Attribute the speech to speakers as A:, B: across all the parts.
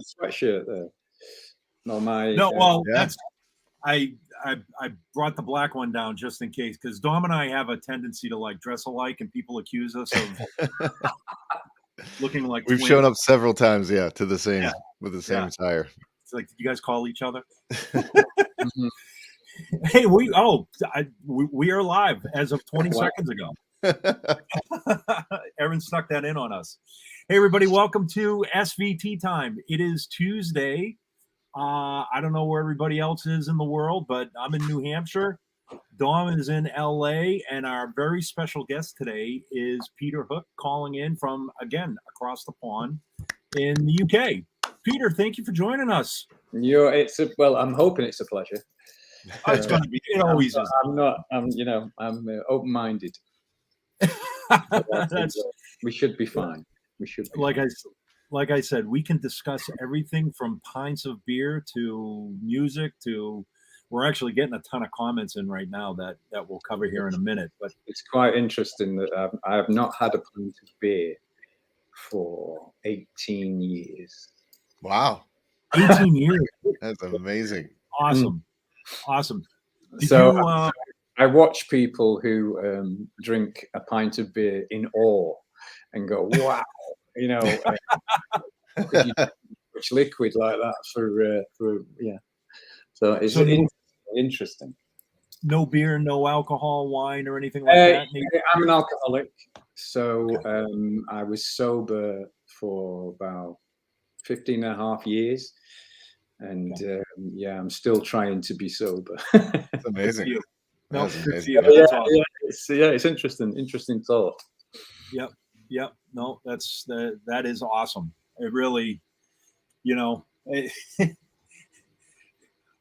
A: sweatshirt there. No,
B: that's I brought the black one down just in case, because Dom and I have a tendency to like dress alike, and people accuse us of looking like
C: we've
B: twins.
C: shown up several times, to the same with the same attire.
B: It's like, did you guys call each other? Mm-hmm. Hey, we are live as of 20 seconds ago. Aaron stuck that in on us. Hey, everybody, welcome to SVT time. It is Tuesday. I don't know where everybody else is in the world, but I'm in New Hampshire. Dom is in LA, and our very special guest today is Peter Hook, calling in from, again, across the pond in the UK. Peter, thank you for joining us.
A: I'm hoping it's a pleasure.
B: It's going to be. It always is.
A: I'm open-minded. We should be fine. We should be
B: like I said, we can discuss everything from pints of beer to music to. We're actually getting a ton of comments in right now that we'll cover here in a minute. But
A: it's quite interesting that I have not had a pint of beer for 18 years.
C: Wow.
B: 18 years.
C: That's amazing.
B: Awesome.
A: I watch people who drink a pint of beer in awe and go, wow, could you much liquid like that for. So it's interesting.
B: No beer, no alcohol, wine, or anything like that?
A: I'm an alcoholic. So I was sober for about 15 and a half years. And I'm still trying to be sober.
C: That's amazing.
B: That's amazing.
A: It's interesting thought.
B: Yep. No, that is awesome. It really,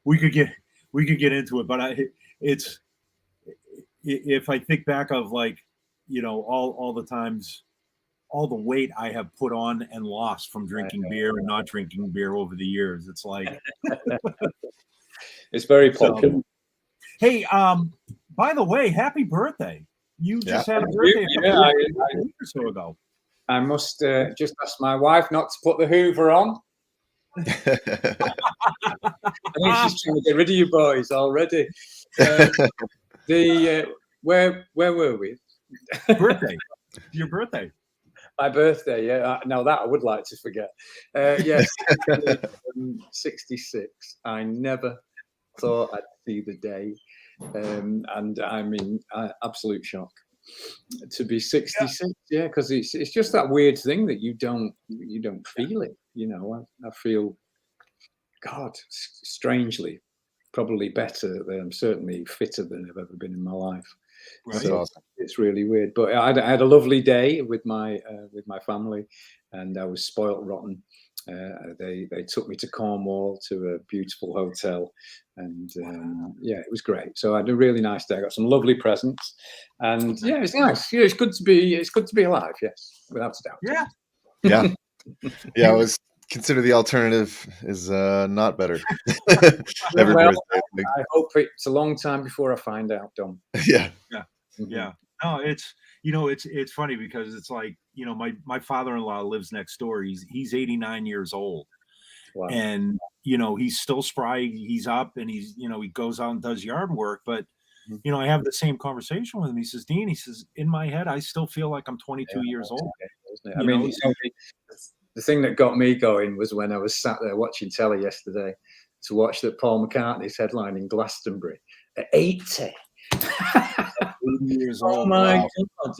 B: we could get into it, but if I think back of all the times, all the weight I have put on and lost from drinking beer and not drinking beer over the years, it's like
A: it's very popular.
B: Hey, by the way, happy birthday! You just had a birthday a week or so ago.
A: I must just ask my wife not to put the Hoover on. I think she's trying to get rid of you boys already. Where were we?
B: Birthday. Your birthday.
A: My birthday, yeah. Now that I would like to forget. Yes, 66. I never thought I'd see the day, and I'm in absolute shock to be 66. Yeah, because it's just that weird thing that you don't feel it. I feel, God, strangely, probably better than, certainly fitter than I've ever been in my life.
C: Right.
A: So
C: awesome.
A: It's really weird, but I had a lovely day with my family, and I was spoilt rotten. They took me to Cornwall to a beautiful hotel, and it was great. So I had a really nice day. I got some lovely presents, and it's nice. Yeah, it's good to be alive. Yes, without a doubt.
C: Yeah. I was consider the alternative is not better.
A: Every birthday. I hope it's a long time before I find out, Dom.
C: Yeah.
B: No, it's funny because it's like, my father-in-law lives next door. He's 89 years old.
A: Wow.
B: And he's still spry. He's up, and he goes out and does yard work. But I have the same conversation with him. He says, Dean, in my head, I still feel like I'm 22 years old.
A: I mean, the thing that got me going was when I was sat there watching telly yesterday to watch that Paul McCartney's headlining Glastonbury at 80.
B: Years old.
A: Oh my God!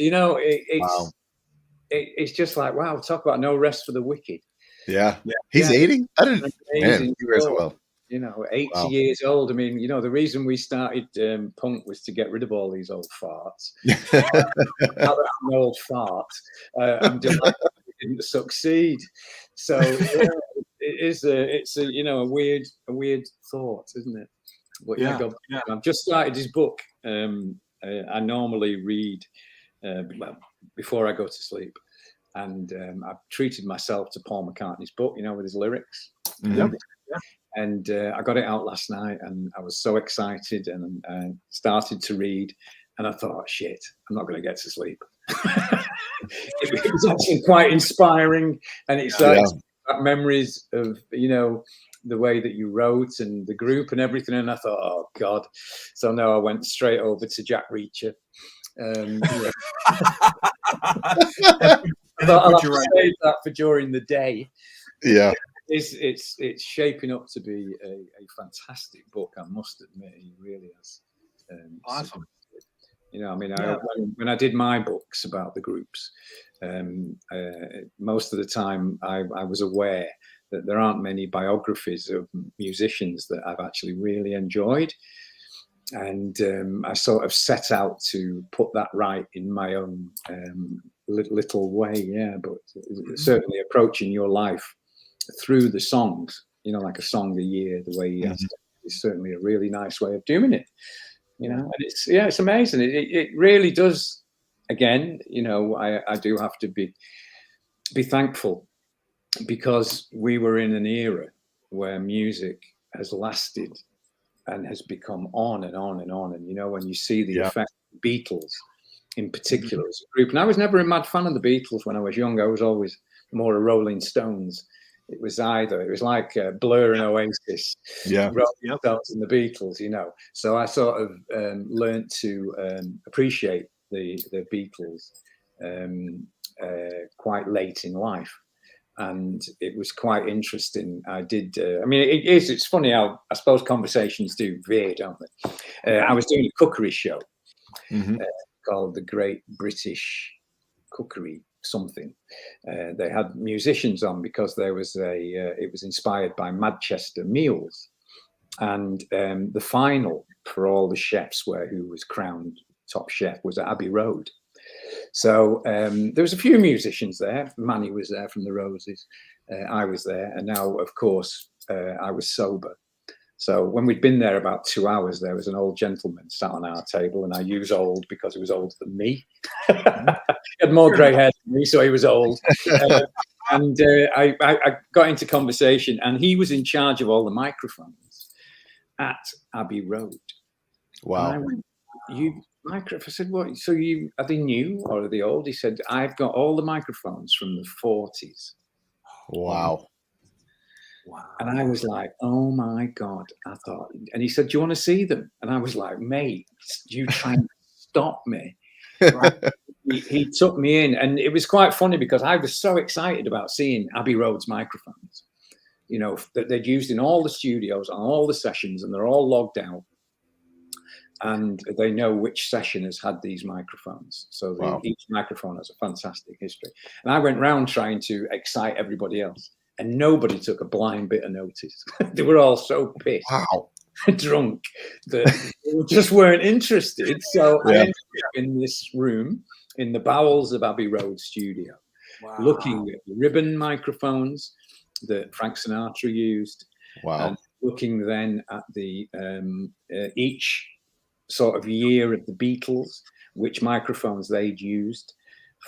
A: It's just like, wow. Talk about no rest for the wicked.
C: Yeah. He's 80. I didn't. Man, he wears well.
A: 80 years old. I mean, the reason we started punk was to get rid of all these old farts. Now that I'm an old fart, I'm delighted we didn't succeed. So it's a weird thought, isn't it? But I've just started his book. I normally read before I go to sleep, and I've treated myself to Paul McCartney's book, with his lyrics.
B: Mm-hmm.
A: And I got it out last night, and I was so excited, and started to read, and I thought, shit, I'm not going to get to sleep. It was actually quite inspiring, and it's back memories of, you know, the way that you wrote and the group and everything. And I thought, oh God. So no, I went straight over to Jack Reacher. Yeah.
B: And then
A: I'll
B: put
A: have
B: you
A: to
B: right.
A: save that for during the day.
C: Yeah.
A: It's shaping up to be a fantastic book. I must admit, it really is.
B: Awesome.
A: You know, I mean,
B: Yeah.
A: when I did my books about the groups, most of the time I was aware that there aren't many biographies of musicians that I've actually really enjoyed. And I sort of set out to put that right in my own little way. Yeah, but certainly approaching your life through the songs, you know, like a song a year, the way he has to, is certainly a really nice way of doing it. You know, and it's amazing. It really does. Again, you know, I do have to be thankful, because we were in an era where music has lasted and has become on and on and on. And you know, when you see the effect of the Beatles in particular as a group, and I was never a mad fan of the Beatles when I was young. I was always more a Rolling Stones. It was like Blur and Oasis, Rolling Stones and the Beatles, you know. So I sort of learned to appreciate the Beatles quite late in life. And it was quite interesting. I did. I mean, it's funny how I suppose conversations do veer, don't they? I was doing a cookery show called the Great British Cookery something. They had musicians on because there was it was inspired by Manchester meals, and the final for all the chefs who was crowned top chef was at Abbey Road. So there was a few musicians there. Manny was there from the Roses. I was there. And now, of course, I was sober. So when we'd been there about 2 hours, there was an old gentleman sat on our table, and I use old because he was older than me. He had more grey hair than me, so he was old. And I got into conversation, and he was in charge of all the microphones at Abbey Road.
C: Wow.
A: And I went, I said, what? So are they new or are they old? He said, I've got all the microphones from the 40s.
C: Wow.
A: And I was like, oh my God. I thought, and he said, do you want to see them? And I was like, mate, you trying to stop me? Right. He took me in, and it was quite funny because I was so excited about seeing Abbey Road's microphones, you know, that they'd used in all the studios on all the sessions, and they're all logged out. And they know which session has had these microphones. So each microphone has a fantastic history. And I went round trying to excite everybody else, and nobody took a blind bit of notice. They were all so pissed, drunk, that they just weren't interested. So I ended up in this room in the bowels of Abbey Road studio, looking at the ribbon microphones that Frank Sinatra used, and looking then at the each sort of year of the Beatles, which microphones they'd used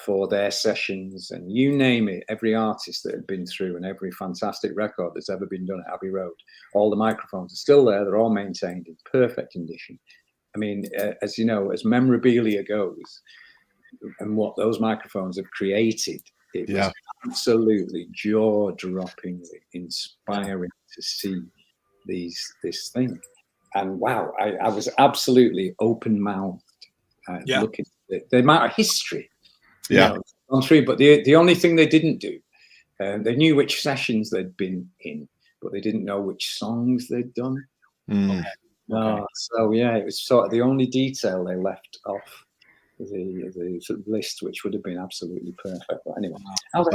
A: for their sessions, and you name it, every artist that had been through and every fantastic record that's ever been done at Abbey Road, all the microphones are still there. They're all maintained in perfect condition. I mean, as you know, as memorabilia goes, and what those microphones have created, it was absolutely jaw-droppingly inspiring to see this thing. And wow, I was absolutely open-mouthed looking at the amount of history gone through. But the only thing they didn't do, they knew which sessions they'd been in, but they didn't know which songs they'd done. So yeah, it was sort of the only detail they left off the sort of list, which would have been absolutely perfect. But anyway,
C: it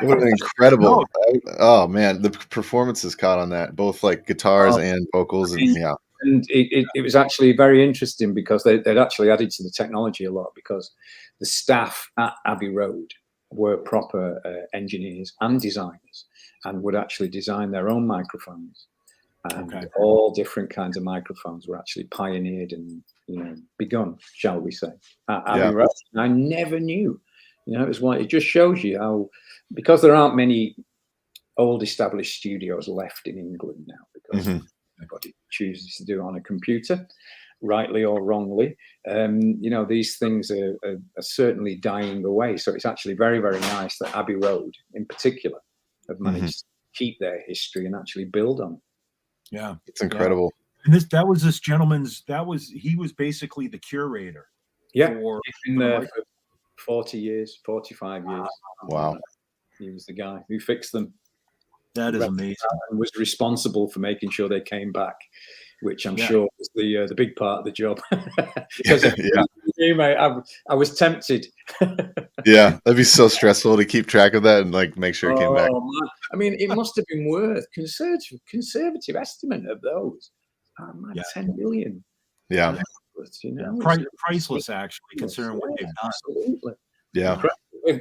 C: would have been incredible. Oh man, the performances caught on that, both like guitars and vocals, and
A: and it was actually very interesting because they'd actually added to the technology a lot, because the staff at Abbey Road were proper engineers and designers, and would actually design their own microphones, and all different kinds of microphones were actually pioneered and begun, shall we say, at Abbey Road. And I never knew. It just shows you how, because there aren't many old established studios left in England now, because everybody chooses to do it on a computer. rightly or wrongly. You know, these things are certainly dying away. So it's actually very, very nice that Abbey Road, in particular, have managed to keep their history and actually build on it.
B: Yeah,
C: it's incredible.
B: And that was this gentleman's. He was basically the curator.
A: Yeah, he's been there for 40 years, 45 years.
C: Wow.
A: He was the guy who fixed them.
B: That is amazing.
A: And was responsible for making sure they came back, which I'm sure was the big part of the job. Because I was tempted.
C: Yeah, that'd be so stressful to keep track of that and like make sure it came back.
A: Man. I mean, it must have been worth conservative estimate of those. 10 million.
C: Yeah.
A: You know,
B: priceless actually, considering what they've done.
A: Absolutely.
C: Yeah.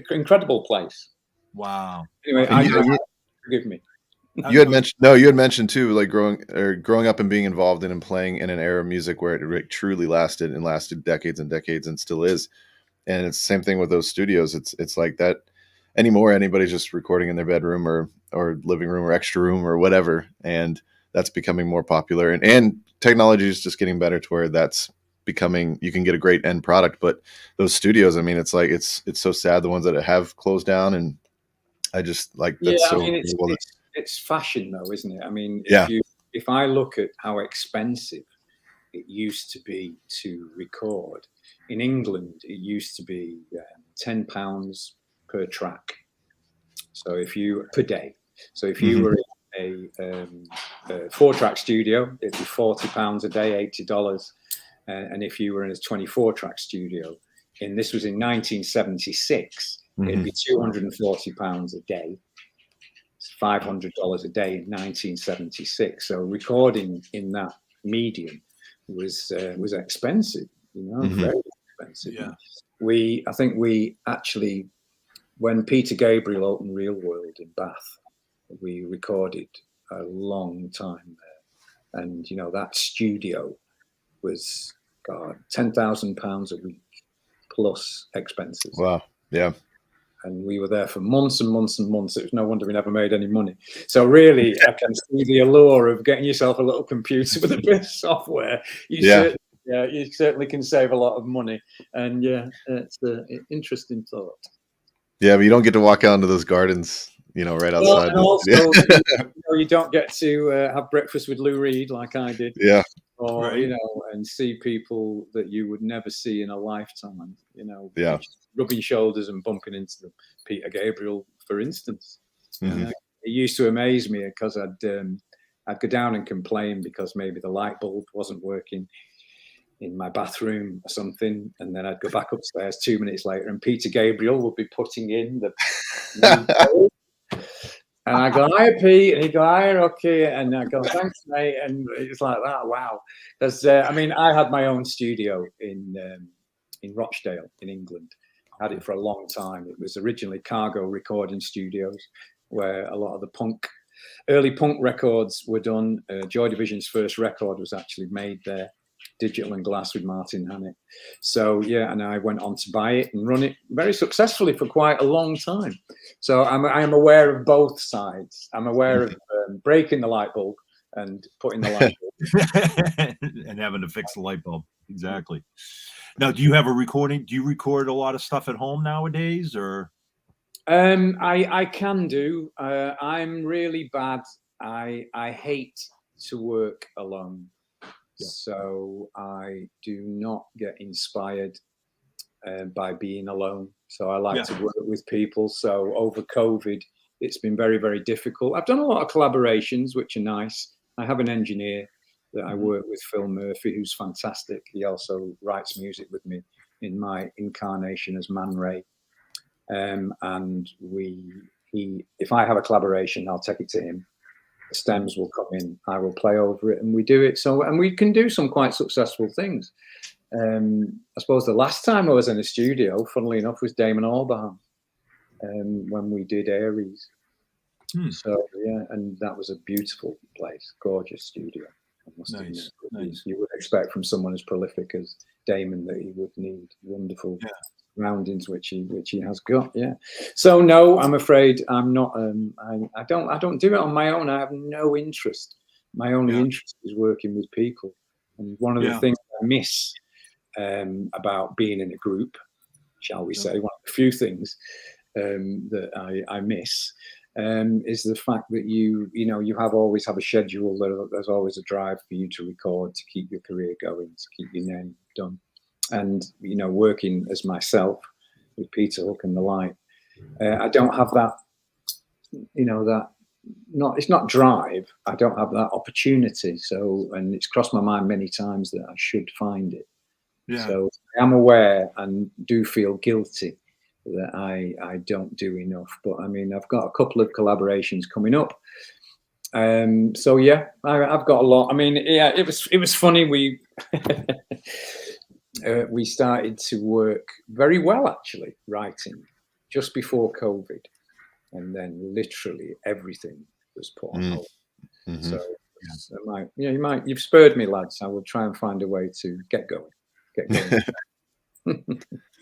A: Incredible place.
B: Wow.
A: Anyway, forgive me.
C: You had mentioned too, like growing up and being involved in and playing in an era of music where it truly lasted decades and decades and still is. And it's the same thing with those studios. It's like that anymore. Anybody's just recording in their bedroom or living room or extra room or whatever. And that's becoming more popular. And technology is just getting better to where that's becoming, you can get a great end product. But those studios, I mean, it's like, it's so sad, the ones that have closed down. And I just like, that's so cool.
A: It's fashion though, isn't it? I mean, if I look at how expensive it used to be to record in England, it used to be £10 per track. So per day. So if you were in a 4-track studio, it'd be £40 a day, $80. And if you were in a 24-track studio, and this was in 1976, it'd be £240 a day. It's $500 a day in 1976. So recording in that medium was expensive, you know, very expensive. Yeah. I think we actually, when Peter Gabriel opened Real World in Bath, we recorded a long time there. And, you know, that studio was, £10,000 a week plus expenses.
C: Wow. Yeah.
A: And we were there for months and months and months. It was no wonder we never made any money. So really, I can see the allure of getting yourself a little computer with a bit of software. You certainly can save a lot of money. And it's an interesting thought.
C: Yeah, but you don't get to walk out into those gardens, you know, right outside.
A: And also, you don't get to have breakfast with Lou Reed like I did.
C: Yeah.
A: Or, you know, and see people that you would never see in a lifetime, you know, rubbing shoulders and bumping into them. Peter Gabriel, for instance. It used to amaze me because I'd go down and complain because maybe the light bulb wasn't working in my bathroom or something. And then I'd go back upstairs 2 minutes later and Peter Gabriel would be putting in the and I go, "Hi, Pete," and he go, "Hi, Rocky," and I go, "Thanks, mate," and it's like that. Wow, because I mean, I had my own studio in Rochdale in England. I had it for a long time. It was originally Cargo Recording Studios, where a lot of the early punk records were done. Joy Division's first record was actually made there, Digital and Glass with Martin Hannett. So and I went on to buy it and run it very successfully for quite a long time. So I am aware of both sides. I'm aware of breaking the light bulb and putting the light bulb
B: and having to fix the light bulb. Exactly. Now, do you have a recording? Do you record a lot of stuff at home nowadays, or?
A: I can do. I'm really bad. I hate to work alone. So I do not get inspired by being alone. So I like to work with people. So over COVID, it's been very, very difficult. I've done a lot of collaborations, which are nice. I have an engineer that I work with, Phil Murphy, who's fantastic. He also writes music with me in my incarnation as Man Ray. And if I have a collaboration, I'll take it to him. The stems will come in, I will play over it, and we do it. So, and we can do some quite successful things. I suppose the last time I was in a studio, funnily enough, was Damon Albarn when we did Aries. So and that was a beautiful place, gorgeous studio. I must admit.
B: Nice.
A: You would expect from someone as prolific as Damon that he would need wonderful surroundings, which he has got. So no, I'm afraid I'm not. I don't do it on my own. I have no interest. My only interest is working with people. And one of the things miss about being in a group, shall we say, one of the few things that I miss is the fact that you always have a schedule. There's always a drive for you to record, to keep your career going, to keep your name done. And working as myself with Peter Hook and the like, I don't have that. It's not drive. I don't have that opportunity. So, and it's crossed my mind many times that I should find it. Yeah. So I am aware and do feel guilty that I don't do enough. But I mean, I've got a couple of collaborations coming up. So yeah, I've got a lot. I mean, yeah, it was funny. We we started to work very well, actually, writing just before COVID, and then literally everything was put on hold. Mm-hmm. So you've spurred me, lads. I will try and find a way to get going.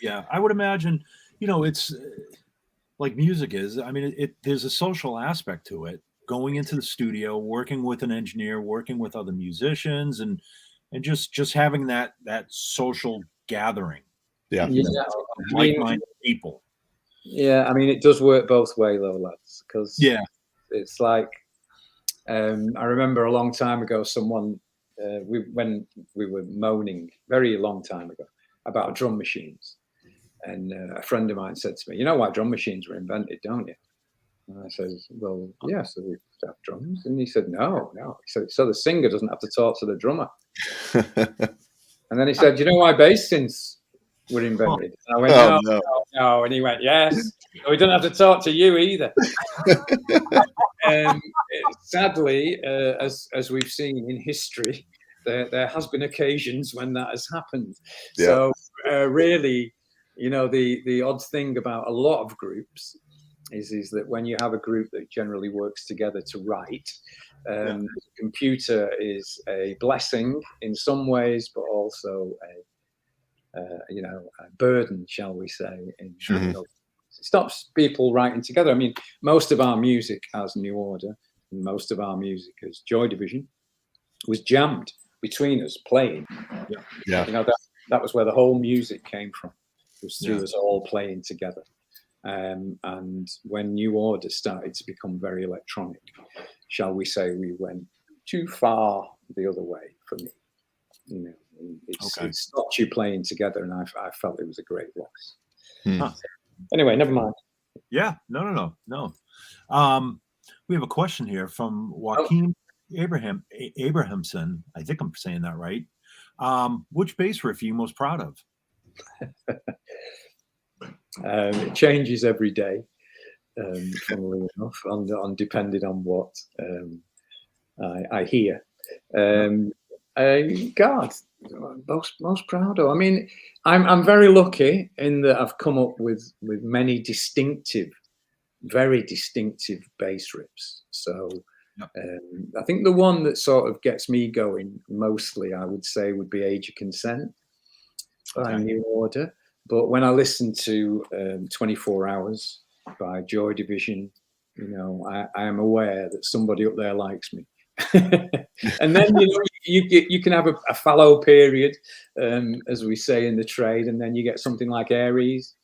B: Yeah, I would imagine. It's like music is. I mean, there's a social aspect to it. Going into the studio, working with an engineer, working with other musicians, and just having that social gathering.
C: Yeah,
B: like-minded people.
A: Yeah, I mean, it does work both ways, though, lads. Because it's like I remember a long time ago, someone when we were moaning very long time ago about drum machines. And a friend of mine said to me, "You know why drum machines were invented, don't you?" And I said, "Well, yeah, so we have drums." And he said, No. He said, "So the singer doesn't have to talk to the drummer." And then he said, "You know why bass synths were invented?" And I went, no. And he went, "Yes. We don't have to talk to you either." Sadly, as we've seen in history, there has been occasions when that has happened. Yeah. So really, the odd thing about a lot of groups is that when you have a group that generally works together to write, the computer is a blessing in some ways, but also a burden, shall we say, in it stops people writing together. I mean, most of our music as New Order, and most of our music as Joy Division was jammed between us playing. Yeah. That was where the whole music came from. It was through us all playing together. And when New Order started to become very electronic, shall we say, we went too far the other way for me. It stopped you playing together, and I felt it was a great loss. Huh. Anyway, never mind.
B: Yeah, no. We have a question here from Joaquin Abrahamson. I think I'm saying that right. Which bass riff are you most proud of?
A: It changes every day, funnily enough, on depending on what I hear. God, most proud of. I mean, I'm very lucky in that I've come up with many very distinctive bass riffs. So I think the one that sort of gets me going mostly, I would say, would be Age of Consent by New Order. But when I listen to 24 Hours by Joy Division, I am aware that somebody up there likes me. And then you can have a fallow period, as we say in the trade, and then you get something like Aries,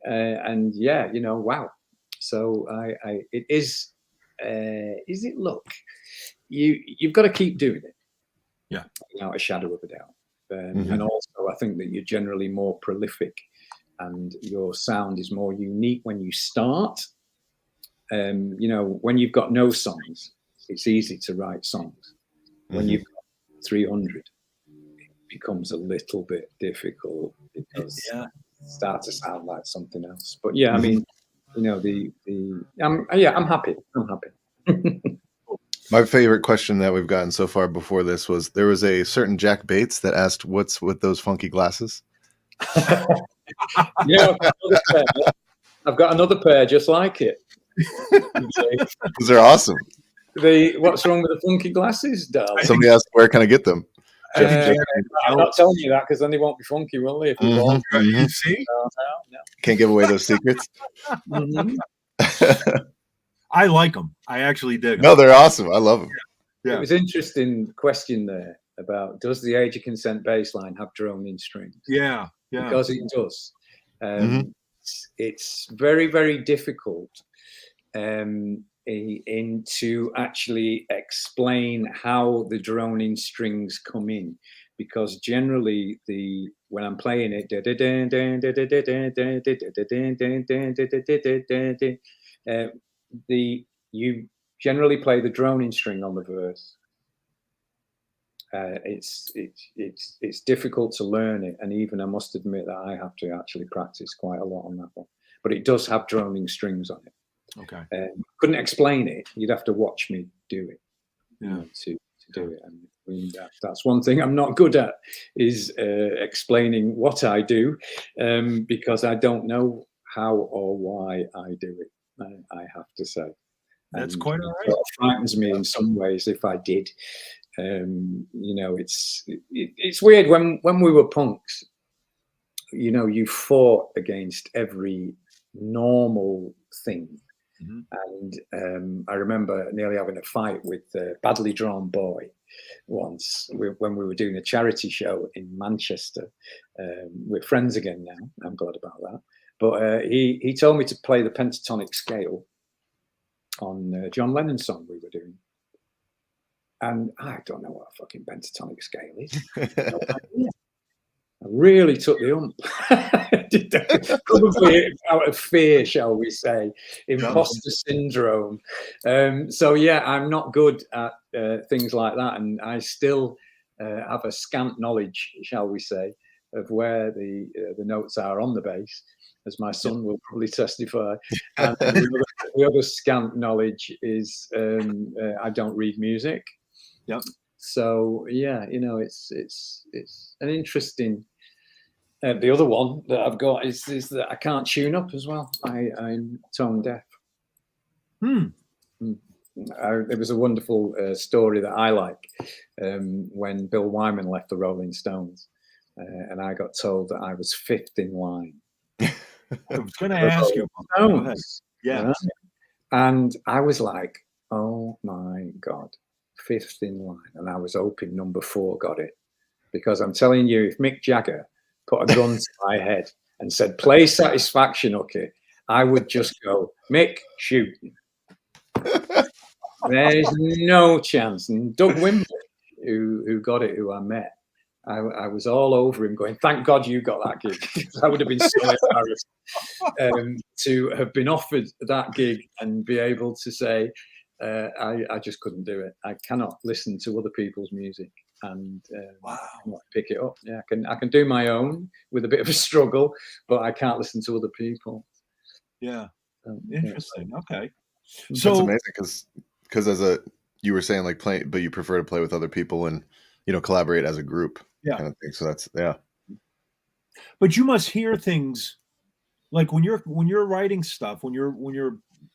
A: and wow. So it is it luck? You've got to keep doing it, without a shadow of a doubt. And also, I think that you're generally more prolific, and your sound is more unique when you start. When you've got no songs, it's easy to write songs. When you've got 300, it becomes a little bit difficult because it starts to sound like something else. But I mean, I'm happy.
C: My favorite question that we've gotten so far before this was, there was a certain Jack Bates that asked, "What's with those funky glasses?"
A: I've got another pair just like it.
C: Those are awesome.
A: What's wrong with the funky glasses, darling?
C: Somebody asked, "Where can I get them?"
A: I'm not telling you that, because then they won't be funky, will they? If
B: You see?
A: No.
C: Can't give away those secrets.
B: I like them. I actually dig them.
C: No, they're awesome. I love them.
A: Yeah. It was an interesting question there. about does the Age of Consent bass line have droning strings?
B: Yeah.
A: Because it does.
C: Mhm.
A: It's very, very difficult to actually explain how the droning strings come in, because generally when I'm playing it, you generally play the droning string on the verse. It's difficult to learn it, and even I must admit that I have to actually practice quite a lot on that one. But it does have droning strings on it.
B: Okay.
A: Couldn't explain it. You'd have to watch me do it,
B: Yeah.
A: to do it. And I mean, that's one thing I'm not good at, is explaining what I do, because I don't know how or why I do it. I have to say.
B: That's
A: And
B: quite all right.
A: it frightens me in some ways if I did. It's weird when we were punks. You fought against every normal thing. And I remember nearly having a fight with Badly Drawn Boy once when we were doing a charity show in Manchester. We're friends again now. I'm glad about that. But he told me to play the pentatonic scale on John Lennon's song we were doing. And I don't know what a fucking pentatonic scale is. No idea. I really took the ump. Probably out of fear, shall we say, imposter syndrome. So yeah, I'm not good at things like that, and I still have a scant knowledge, shall we say, of where the notes are on the bass, as my son will probably testify. And the other scant knowledge is I don't read music.
B: Yep.
A: So yeah, it's an interesting. The other one that I've got is that I can't tune up as well. I'm tone deaf. It was a wonderful story that I like, when Bill Wyman left the Rolling Stones, and I got told that I was fifth in line.
B: I was going to ask you.
A: Stones,
B: yeah.
A: Right? And I was like, oh my God, fifth in line. And I was hoping number 4 got it, because I'm telling you, if Mick Jagger put a gun to my head and said, play Satisfaction, okay, I would just go, Mick, shoot. There's no chance. And Doug Wimber, who got it, who I met, I was all over him going, thank God you got that gig. I would have been so embarrassed to have been offered that gig and be able to say, I just couldn't do it. I cannot listen to other people's music and pick it up. Yeah, I can do my own with a bit of a struggle, but I can't listen to other people.
B: Yeah. Interesting. Yeah. Okay.
C: So that's amazing, because you were saying, like, play, but you prefer to play with other people and collaborate as a group.
B: Yeah.
C: Kind of thing. So that's
B: But you must hear things like when you're writing stuff, when you're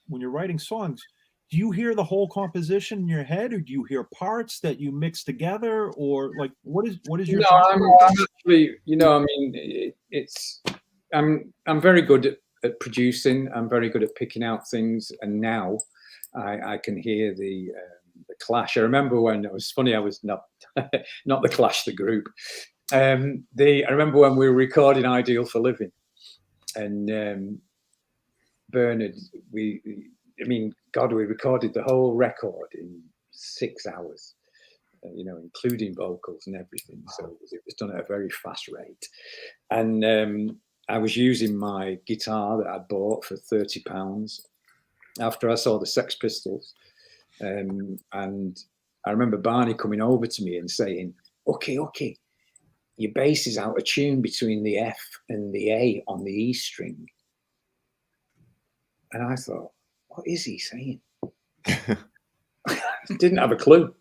B: writing songs. Do you hear the whole composition in your head, or do you hear parts that you mix together, or like what is your?
A: No, I'm actually, I mean, I'm very good at producing. I'm very good at picking out things, and now I can hear the Clash. I remember when it was funny. I was not the Clash, the group. I remember when we were recording "Ideal for Living," and Bernard, we recorded the whole record in 6 hours, including vocals and everything. So it was done at a very fast rate. And I was using my guitar that I bought for £30 after I saw the Sex Pistols. And I remember Barney coming over to me and saying, okay, your bass is out of tune between the F and the A on the E string. And I thought, what is he saying? Didn't have a clue.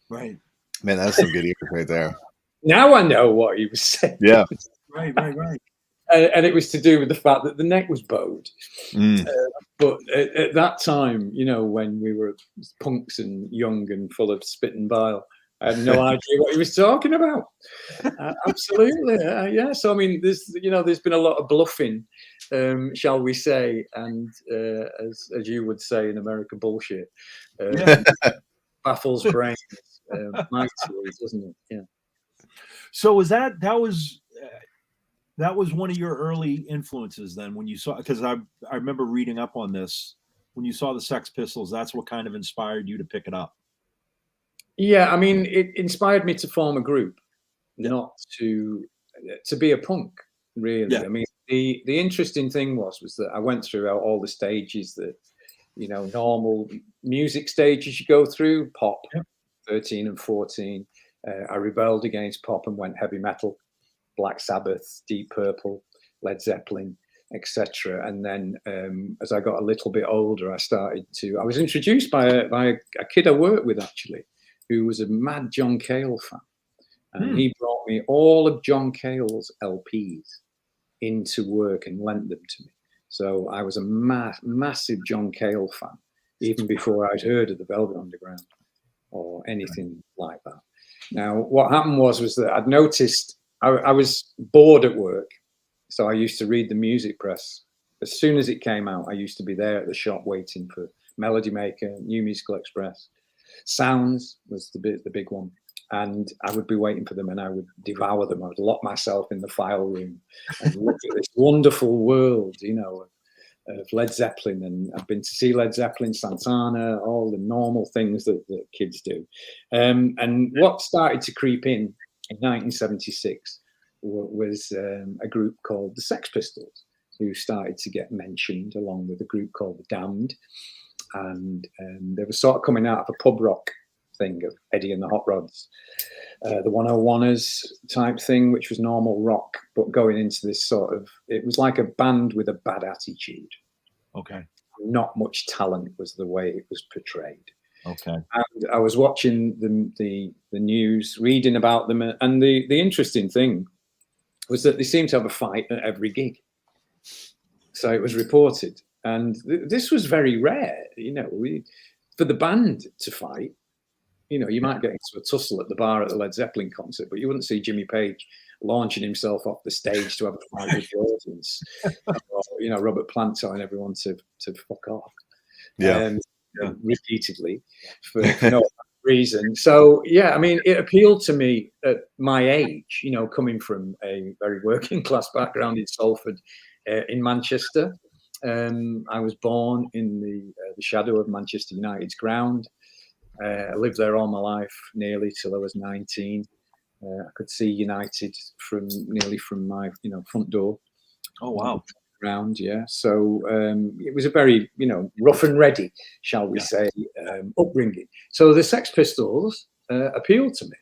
B: Right.
C: Man, that's some good ears right there.
A: Now I know what he was saying.
C: Yeah.
B: Right.
A: And it was to do with the fact that the neck was bowed. But at that time, when we were punks and young and full of spit and bile, I had no idea what he was talking about. Absolutely, yeah. So I mean, there's been a lot of bluffing, shall we say, and as you would say in America, bullshit. Baffles brains. mightily, doesn't it? Yeah.
B: So was that was one of your early influences then when you saw, because I remember reading up on this, when you saw the Sex Pistols, that's what kind of inspired you to pick it up.
A: Yeah, I mean, it inspired me to form a group, not to be a punk, really. I mean, the interesting thing was that I went through all the stages that, you know, normal music stages you go through, pop, 13 and 14. I rebelled against pop and went heavy metal, Black Sabbath, Deep Purple, Led Zeppelin, etc. And then as I got a little bit older, I was introduced by a kid I worked with, actually, who was a mad John Cale fan. And he brought me all of John Cale's LPs into work and lent them to me. So I was a massive John Cale fan, even before I'd heard of the Velvet Underground or anything like that. Now, what happened was that I'd noticed I was bored at work. So I used to read the music press. As soon as it came out, I used to be there at the shop waiting for Melody Maker, New Musical Express. Sounds was the big one. And I would be waiting for them and I would devour them. I would lock myself in the file room and look at this wonderful world, you know, of Led Zeppelin. And I've been to see Led Zeppelin, Santana, all the normal things that kids do. And what started to creep in 1976 was a group called the Sex Pistols, who started to get mentioned along with a group called the Damned. And they were sort of coming out of a pub rock thing of Eddie and the Hot Rods, the 101ers type thing, which was normal rock, but going into this sort of, it was like a band with a bad attitude.
B: Okay.
A: Not much talent was the way it was portrayed.
B: Okay.
A: And I was watching the news, reading about them, and the interesting thing was that they seemed to have a fight at every gig. So it was reported. And this was very rare, you know, for the band to fight. You know, you might get into a tussle at the bar at the Led Zeppelin concert, but you wouldn't see Jimmy Page launching himself off the stage to have a fight with the audience. Or, you know, Robert Plant telling everyone to fuck off. Repeatedly for no reason. So, yeah, I mean, it appealed to me at my age, you know, coming from a very working class background in Salford, in Manchester. I was born in the shadow of Manchester United's ground. I lived there all my life, nearly till I was 19. I could see United nearly from my, you know, front door.
B: Oh, wow.
A: Ground, yeah. So it was a very, you know, rough and ready, shall we say, upbringing. So the Sex Pistols appealed to me.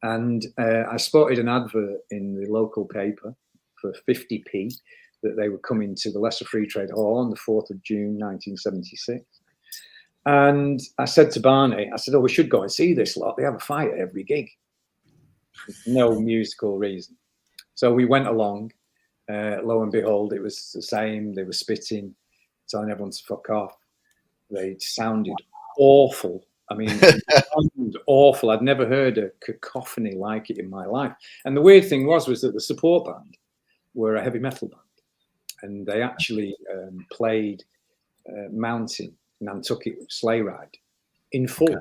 A: And I spotted an advert in the local paper for 50p that they were coming to the Leicester Free Trade Hall on the 4th of June, 1976. And I said to Barney, I said, oh, we should go and see this lot. They have a fight at every gig. No musical reason. So we went along. Lo and behold, it was the same. They were spitting, telling everyone to fuck off. They sounded awful. I mean, awful. I'd never heard a cacophony like it in my life. And the weird thing was that the support band were a heavy metal band. And they actually played Mountain, Nantucket Sleigh Ride in full,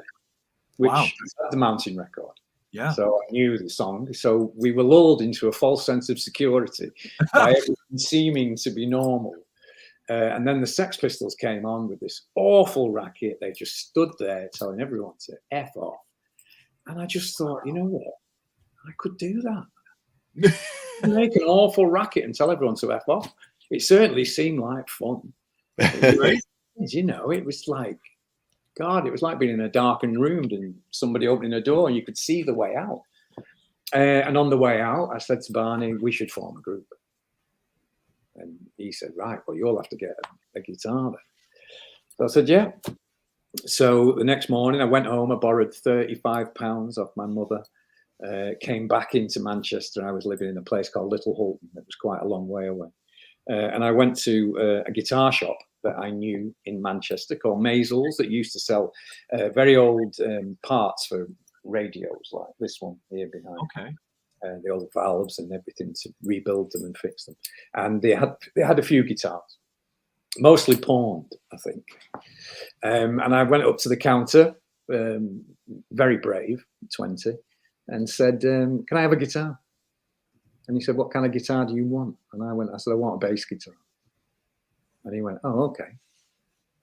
A: which is the Mountain record.
B: Yeah.
A: So I knew the song. So we were lulled into a false sense of security by everything seeming to be normal. And then the Sex Pistols came on with this awful racket. They just stood there telling everyone to F off. And I just thought, you know what? I could do that. Make an awful racket and tell everyone to F off. It certainly seemed like fun. You know, it was like, God, it was like being in a darkened room and somebody opening a door and you could see the way out. And on the way out, I said to Barney, we should form a group. And he said, right, well, you'll have to get a guitar then. So I said, yeah. So the next morning I went home, I borrowed £35 off my mother, came back into Manchester. I was living in a place called Little Hulton. It was quite a long way away. And I went to a guitar shop that I knew in Manchester called Maisels that used to sell very old parts for radios like this one here behind.
B: Okay.
A: The old valves and everything to rebuild them and fix them. And they had a few guitars, mostly pawned, I think. And I went up to the counter very brave, 20, and said, "Can I have a guitar?" And he said, "What kind of guitar do you want?" And I said, "I want a bass guitar." And he went, "Oh, okay."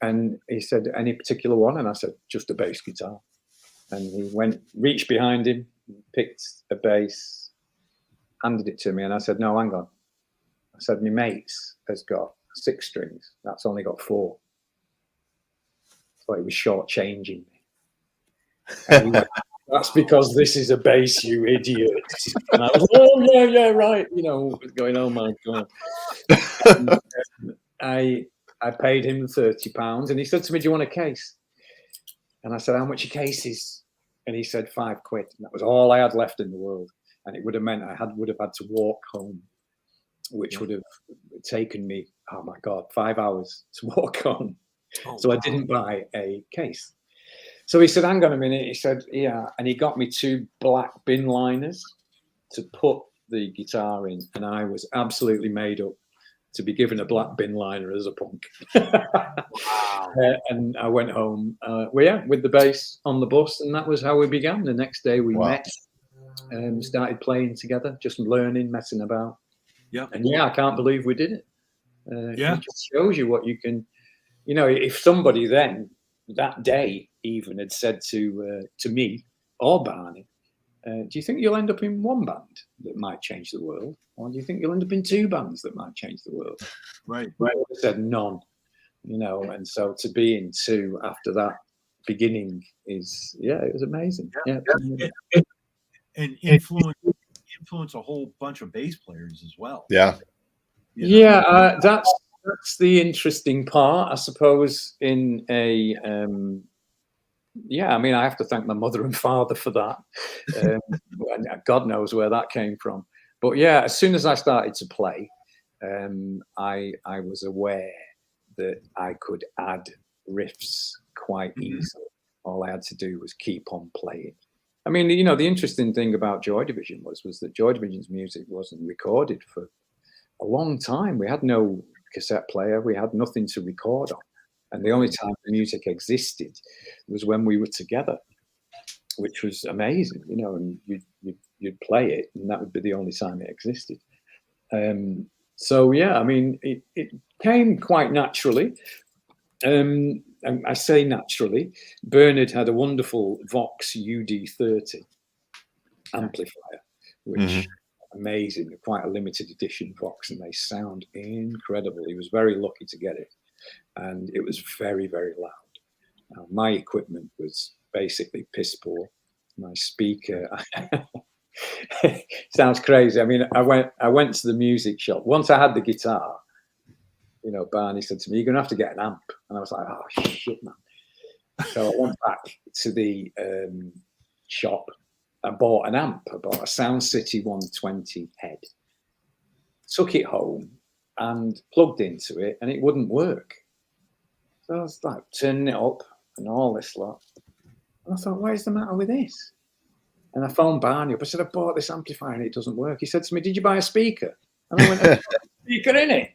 A: And he said, "Any particular one?" And I said, "Just a bass guitar." And he reached behind him, picked a bass, handed it to me, and I said, "No, hang on." I said, "My mate's has got 6 strings. That's only got 4." So he was shortchanging me. And he went, "That's because this is a bass, you idiot." And I was, "Oh, yeah, right." Going, "Oh my God." And, I paid him £30, and he said to me, "Do you want a case?" And I said, "How much a case is?" And he said, £5. And that was all I had left in the world. And it would have meant I would have had to walk home, which would have taken me, oh my God, 5 hours to walk home. So I didn't buy a case. So he said, "Hang on a minute." He said, "Yeah." And he got me 2 black bin liners to put the guitar in. And I was absolutely made up to be given a black bin liner as a punk.
B: Wow.
A: And I went home, with the bass on the bus. And that was how we began. The next day we met and started playing together, just learning, messing about.
B: Yeah.
A: And I can't believe we did it. It just shows you what you can, if somebody then that day even had said to me or Barney, "Do you think you'll end up in one band that might change the world? Or do you think you'll end up in 2 bands that might change the world?"
B: Right.
A: I would have said none, and so to be in 2 after that beginning is, it was amazing. Yeah.
B: And influence a whole bunch of bass players as well.
C: Yeah.
A: That's the interesting part, I suppose. In a I mean, I have to thank my mother and father for that. And God knows where that came from. But as soon as I started to play, I was aware that I could add riffs quite easily. All I had to do was keep on playing. I mean, the interesting thing about Joy Division was that Joy Division's music wasn't recorded for a long time. We had no cassette player. We had nothing to record on. And the only time the music existed was when we were together, which was amazing, and you'd play it, and that would be the only time it existed. I mean, it came quite naturally. And I say naturally. Bernard had a wonderful Vox UD30 amplifier, which amazing, quite a limited edition Vox, and they sound incredible. He was very lucky to get it. And it was very, very loud. My equipment was basically piss poor. My speaker sounds crazy. I mean, I went to the music shop. Once I had the guitar, Barney said to me, "You're going to have to get an amp." And I was like, "Oh, shit, man." So I went back to the shop and bought an amp. I bought a Sound City 120 head. Took it home and plugged into it, and it wouldn't work. So I was like turning it up and all this lot. And I thought, "What is the matter with this?" And I phoned Barney up. I said, "I bought this amplifier and it doesn't work." He said to me, "Did you buy a speaker?" And I went, "There's a speaker in it."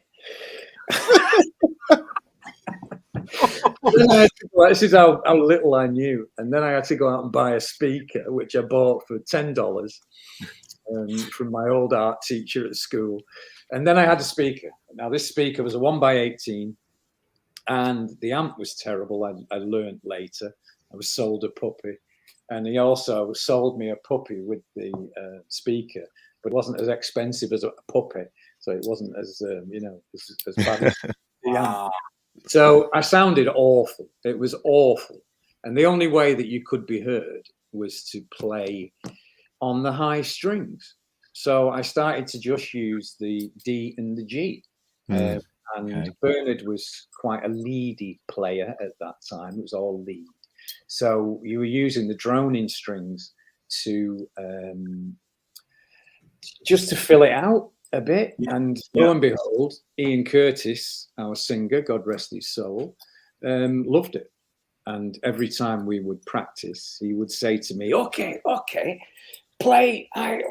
A: This is how little I knew. And then I had to go out and buy a speaker, which I bought for $10 from my old art teacher at school. And then I had a speaker. Now, this speaker was a 1x18, and the amp was terrible. I learned later. I was sold a puppy. And he also sold me a puppy with the speaker, but it wasn't as expensive as a puppy. So it wasn't as, as bad as the amp. So I sounded awful. It was awful. And the only way that you could be heard was to play on the high strings. So I started to just use the D and the G. And Bernard was quite a leady player at that time. It was all lead. So you were using the droning strings to just to fill it out a bit. And lo and behold, Ian Curtis, our singer, God rest his soul, loved it. And every time we would practice, he would say to me, okay, play high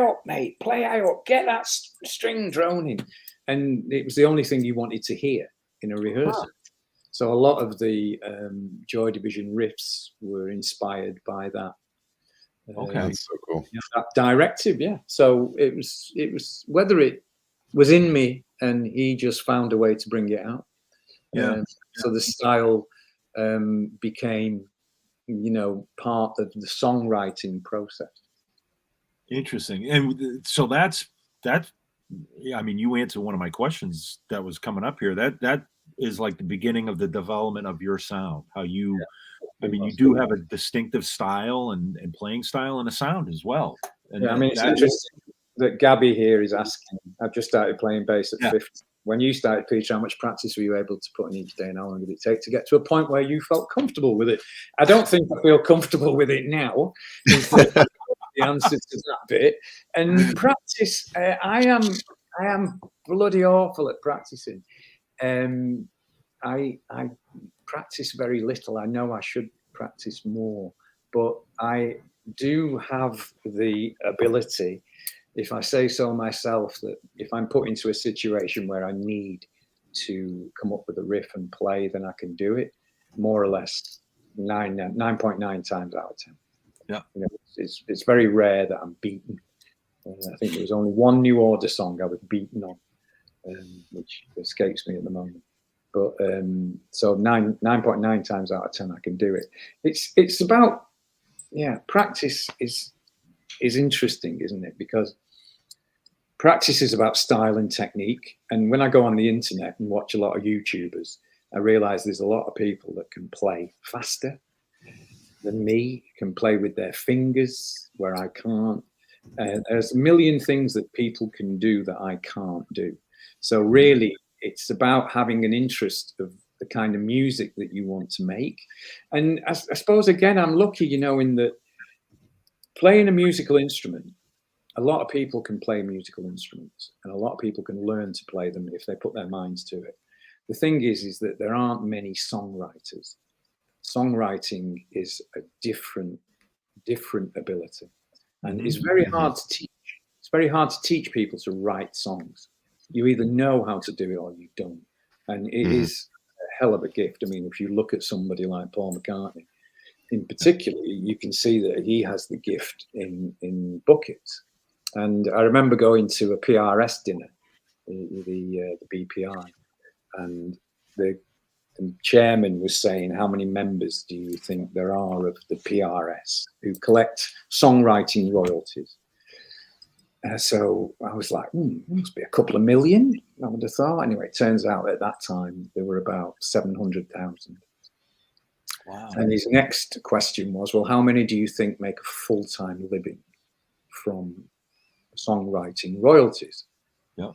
A: up, mate, play high up, get that string droning. And it was the only thing you wanted to hear in a rehearsal. So a lot of the Joy Division riffs were inspired by that.
B: Okay,
C: that's so cool.
A: That directive, yeah. So it was whether it was in me and he just found a way to bring it out. So the style became, part of the songwriting process.
B: Interesting. And so that's. Yeah, I mean, you answered one of my questions that was coming up here. That is like the beginning of the development of your sound. How you, I mean, you do have a distinctive style and playing style and a sound as well. And
A: I mean, it's interesting that Gabby here is asking. I've just started playing bass at 50. When you started, Peter, how much practice were you able to put in each day, and how long did it take to get to a point where you felt comfortable with it? I don't think I feel comfortable with it now. The answer to that bit. And practice, I am bloody awful at practicing. I practice very little. I know I should practice more, but I do have the ability, if I say so myself, that if I'm put into a situation where I need to come up with a riff and play, then I can do it more or less 9.9 times out of 10.
B: Yeah,
A: it's very rare that I'm beaten. I think there was only one New Order song I was beaten on, which escapes me at the moment. But so 9.9 times out of 10 I can do it. It's about, practice is interesting, isn't it? Because practice is about style and technique. And when I go on the internet and watch a lot of YouTubers, I realize there's a lot of people that can play faster than me, can play with their fingers where I can't. There's a million things that people can do that I can't do. So really, it's about having an interest of the kind of music that you want to make. And I suppose, again, I'm lucky, in that playing a musical instrument, a lot of people can play musical instruments, and a lot of people can learn to play them if they put their minds to it. The thing is that there aren't many songwriters. Songwriting is a different ability, and it's very hard to teach. It's very hard to teach people to write songs. You either know how to do it or you don't, and it is a hell of a gift. I mean, if you look at somebody like Paul McCartney, in particular, you can see that he has the gift in buckets. And I remember going to a PRS dinner, the BPI, and the chairman was saying, how many members do you think there are of the PRS who collect songwriting royalties? So I was like, must be a couple of million, I would have thought. Anyway, it turns out at that time there were about 700,000.
B: Wow.
A: And his next question was, well, how many do you think make a full-time living from songwriting royalties?
B: Yeah.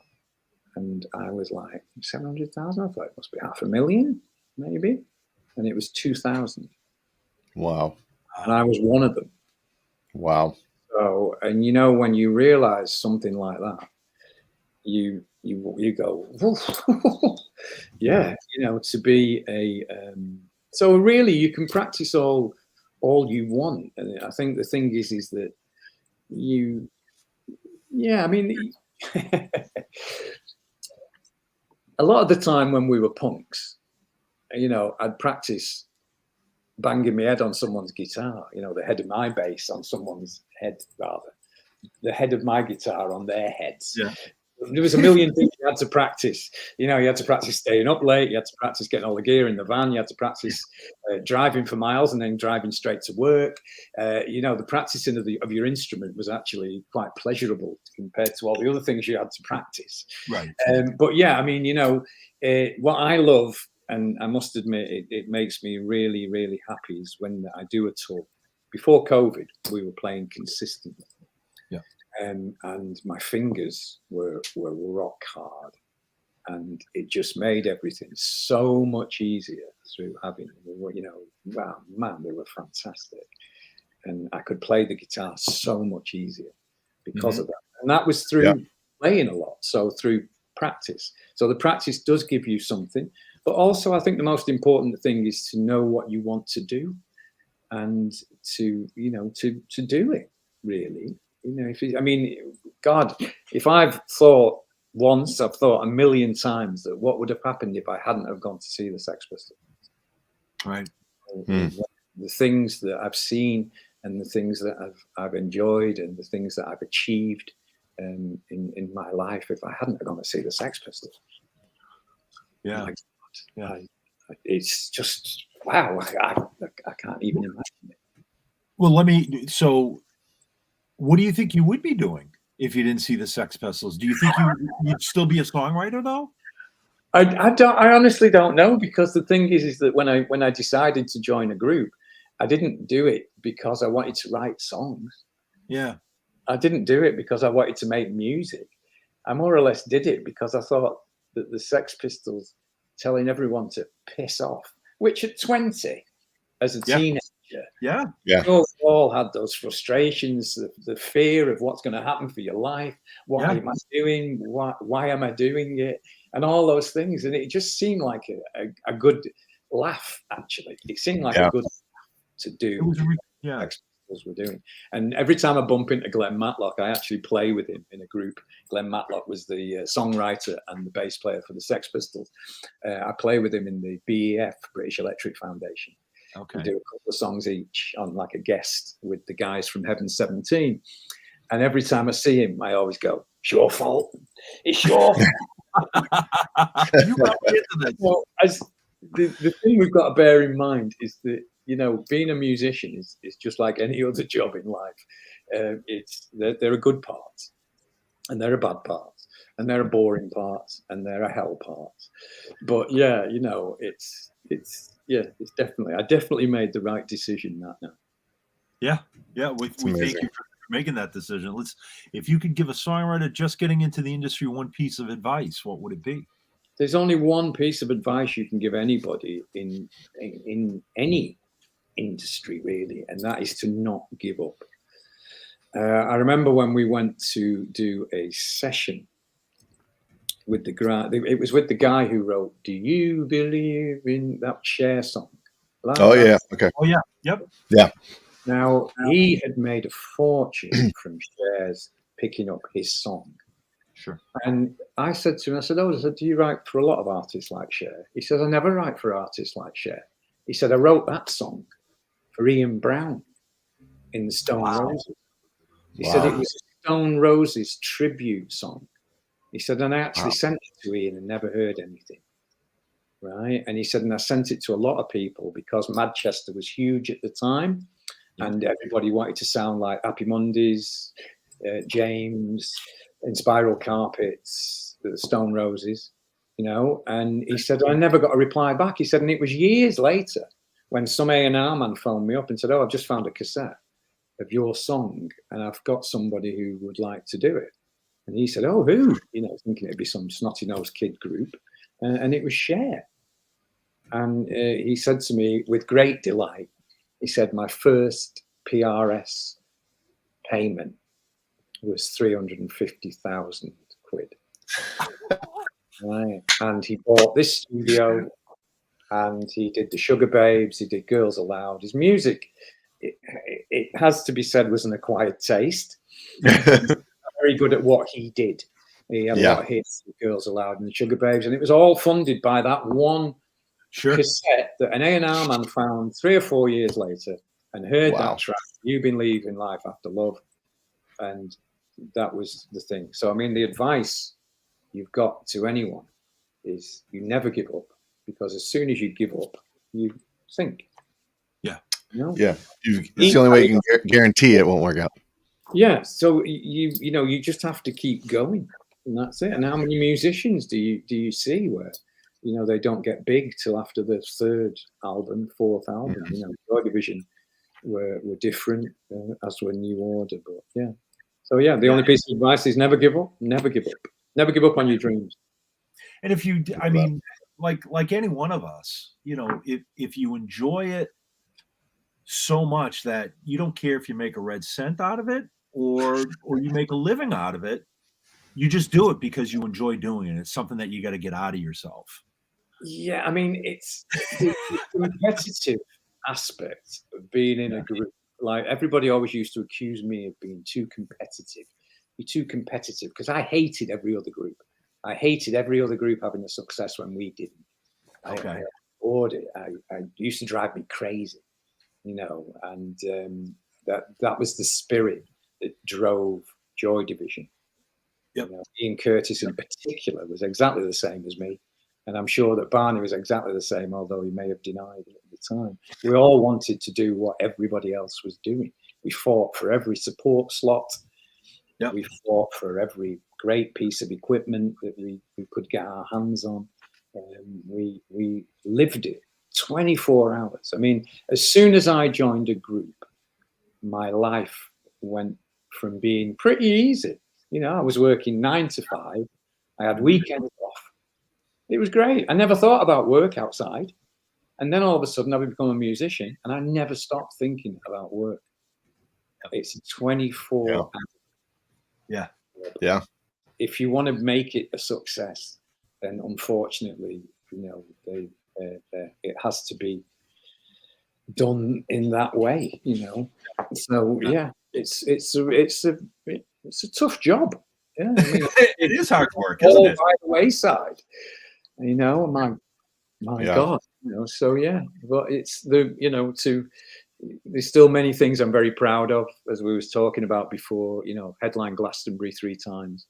A: And I was like, 700,000? I thought it must be 500,000, maybe. And it was 2,000.
C: Wow.
A: And I was one of them.
C: Wow.
A: So, and when you realize something like that, you go, yeah, to be a, so really you can practice all you want. And I think the thing is that I mean, a lot of the time when we were punks, I'd practice banging my head on someone's guitar, the head of my bass on someone's head, rather. The head of my guitar on their heads. Yeah. There was a million things you had to practice. You had to practice staying up late. You had to practice getting all the gear in the van. You had to practice driving for miles and then driving straight to work. The practicing of your instrument was actually quite pleasurable compared to all the other things you had to practice.
B: Right.
A: But yeah, I mean, what I love, and I must admit, it makes me really, really happy, is when I do a tour. Before COVID, we were playing consistently.
B: Yeah.
A: And my fingers were rock hard, and it just made everything so much easier through having them. Wow, man, they were fantastic, and I could play the guitar so much easier because of that. And that was through playing a lot, so through practice. So the practice does give you something, but also I think the most important thing is to know what you want to do, and to do it really. If I've thought once, I've thought a million times that what would have happened if I hadn't have gone to see the Sex Pistols.
B: Right.
A: The things that I've seen and the things that I've enjoyed and the things that I've achieved in my life. If I hadn't gone to see the Sex Pistols, it's just wow. I can't even imagine it.
B: Well, so what do you think you would be doing if you didn't see the Sex Pistols? Do you think you'd still be a songwriter though?
A: I honestly don't know, because the thing is that when I decided to join a group, I didn't do it because I wanted to write songs.
B: Yeah.
A: I didn't do it because I wanted to make music. I more or less did it because I thought that the Sex Pistols telling everyone to piss off, which at 20, as a teenager, we all had those frustrations, the fear of what's going to happen for your life. What am I doing? Why am I doing it? And all those things. And it just seemed like a good laugh, actually. It seemed like a good laugh to do. Pistols were doing. And every time I bump into Glenn Matlock, I actually play with him in a group. Glenn Matlock was the songwriter and the bass player for the Sex Pistols. I play with him in the BEF, British Electric Foundation.
B: Okay.
A: We do a couple of songs each on like a guest with the guys from Heaven 17. And every time I see him, I always go, "It's your fault. It's your fault." Well, the thing we've got to bear in mind is that, you know, being a musician is just like any other job in life. There are good parts, and there are bad parts, and there are boring parts, and there are hell parts. But yeah, you know, it's definitely, I definitely made the right decision that now.
B: Yeah. We thank you for making that decision. If you could give a songwriter just getting into the industry one piece of advice, what would it be?
A: There's only one piece of advice you can give anybody in any industry, really, and that is to not give up. I remember when we went to do a session with it was with the guy who wrote "Do You Believe in That Cher" song.
C: Okay.
B: Oh yeah. Yep.
C: Yeah.
A: Now, he had made a fortune from Cher's picking up his song.
B: Sure.
A: And I said to him, "Do you write for a lot of artists like Cher?" He said, "I never write for artists like Cher." He said, "I wrote that song for Ian Brown in the Stone Roses." He said it was a Stone Roses tribute song. He said, and I actually sent it to Ian and never heard anything. Right. And he said, and I sent it to a lot of people because Manchester was huge at the time. And everybody wanted to sound like Happy Mondays, James, and Spiral Carpets, the Stone Roses, you know. And he said, I never got a reply back. He said, and it was years later when some A&R man phoned me up and said, "Oh, I've just found a cassette of your song and I've got somebody who would like to do it." And he said, "Oh, who?" You know, thinking it'd be some snotty-nosed kid group. And it was Cher. And he said to me with great delight, he said, "My first PRS payment was 350,000 quid." Right. And he bought this studio and he did the Sugar Babes, he did Girls Aloud. His music, it has to be said, was an acquired taste. Very good at what he did. He had a lot of hits with Girls Aloud and the Sugar Babes, and it was all funded by that one cassette that an A&R man found 3 or 4 years later and heard that track, "You've Been Leaving Life After Love," and that was the thing. So, I mean, the advice you've got to anyone is you never give up, because as soon as you give up, you sink.
C: Yeah. You know? Yeah. It's the only way you can guarantee it won't work out.
A: Yeah. So you just have to keep going, and that's it. And how many musicians do you see where, you know, they don't get big till after the 3rd album, 4th album? Mm-hmm. You know, Joy Division were different, as were New Order. But yeah. So yeah, the only piece of advice is never give up. Never give up. Never give up on your dreams.
B: And if you, I mean, like any one of us, you know, if you enjoy it so much that you don't care if you make a red cent out of it or you make a living out of it, you just do it because you enjoy doing it. It's something that you got to get out of yourself.
A: Yeah, I mean, it's the competitive aspect of being in a group. Like, everybody always used to accuse me of being too competitive. You're too competitive, because I hated every other group. I hated every other group having a success when we didn't. I adored it. I used to drive me crazy, you know, and that was the spirit that drove Joy Division.
B: Yep.
A: You know, Ian Curtis in particular was exactly the same as me. And I'm sure that Barney was exactly the same, although he may have denied it at the time. We all wanted to do what everybody else was doing. We fought for every support slot.
B: Yep.
A: We fought for every great piece of equipment that we could get our hands on. We lived it 24 hours. I mean, as soon as I joined a group, my life went from being pretty easy. You know, I was working 9 to 5. I had weekends off. It was great. I never thought about work outside. And then all of a sudden I would become a musician and I never stopped thinking about work. It's 24 hours.
B: Yeah.
C: Yeah.
A: If you want to make it a success, then unfortunately, you know, it has to be done in that way, you know. So yeah, it's a tough job. Yeah, I mean,
B: it is hard work, isn't it?
A: By the wayside, you know. My God, you know. So yeah, but it's there's still many things I'm very proud of, as we was talking about before. You know, headline Glastonbury 3 times.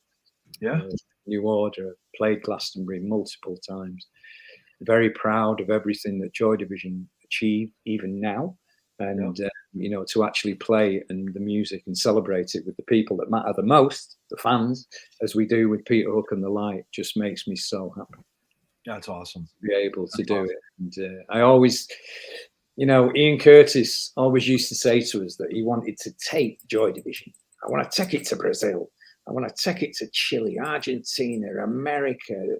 B: Yeah.
A: New Order, played Glastonbury multiple times. Very proud of everything that Joy Division achieved, even now. And, you know, to actually play and the music and celebrate it with the people that matter the most, the fans, as we do with Peter Hook and the Light, just makes me so happy.
B: That's awesome.
A: To be able to do it. And I always, you know, Ian Curtis always used to say to us that he wanted to take Joy Division. I want to take it to Brazil. I want to take it to Chile, Argentina, America,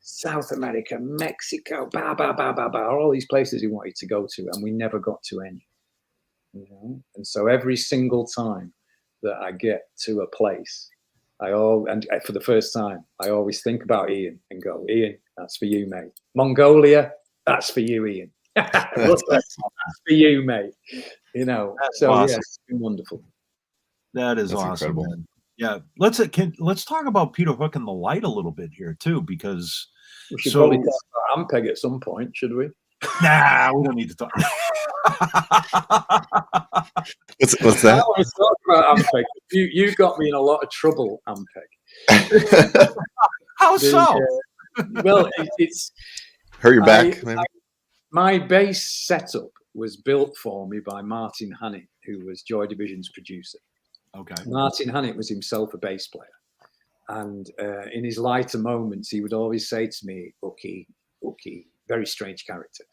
A: South America, Mexico, all these places he wanted to go to, and we never got to any. You know? And so every single time that I get to a place, and for the first time, I always think about Ian and go, Ian, that's for you, mate. Mongolia, that's for you, Ian. That's for you, mate. You know,
B: that's
A: so
B: awesome.
A: yeah, it's been wonderful.
B: That's awesome, incredible. Man. Yeah, let's talk about Peter Hook and the Light a little bit here too, because
A: we should probably talk about Ampeg at some point, should we?
B: Nah, we don't need to talk.
C: What's that?
A: I want to talk about Ampeg. You got me in a lot of trouble, Ampeg.
B: How so?
A: Well, it's
C: hurt your back.
A: My bass setup was built for me by Martin Hannett, who was Joy Division's producer.
B: Okay.
A: Martin Hannett was himself a bass player. And in his lighter moments, he would always say to me, Hooky, very strange character.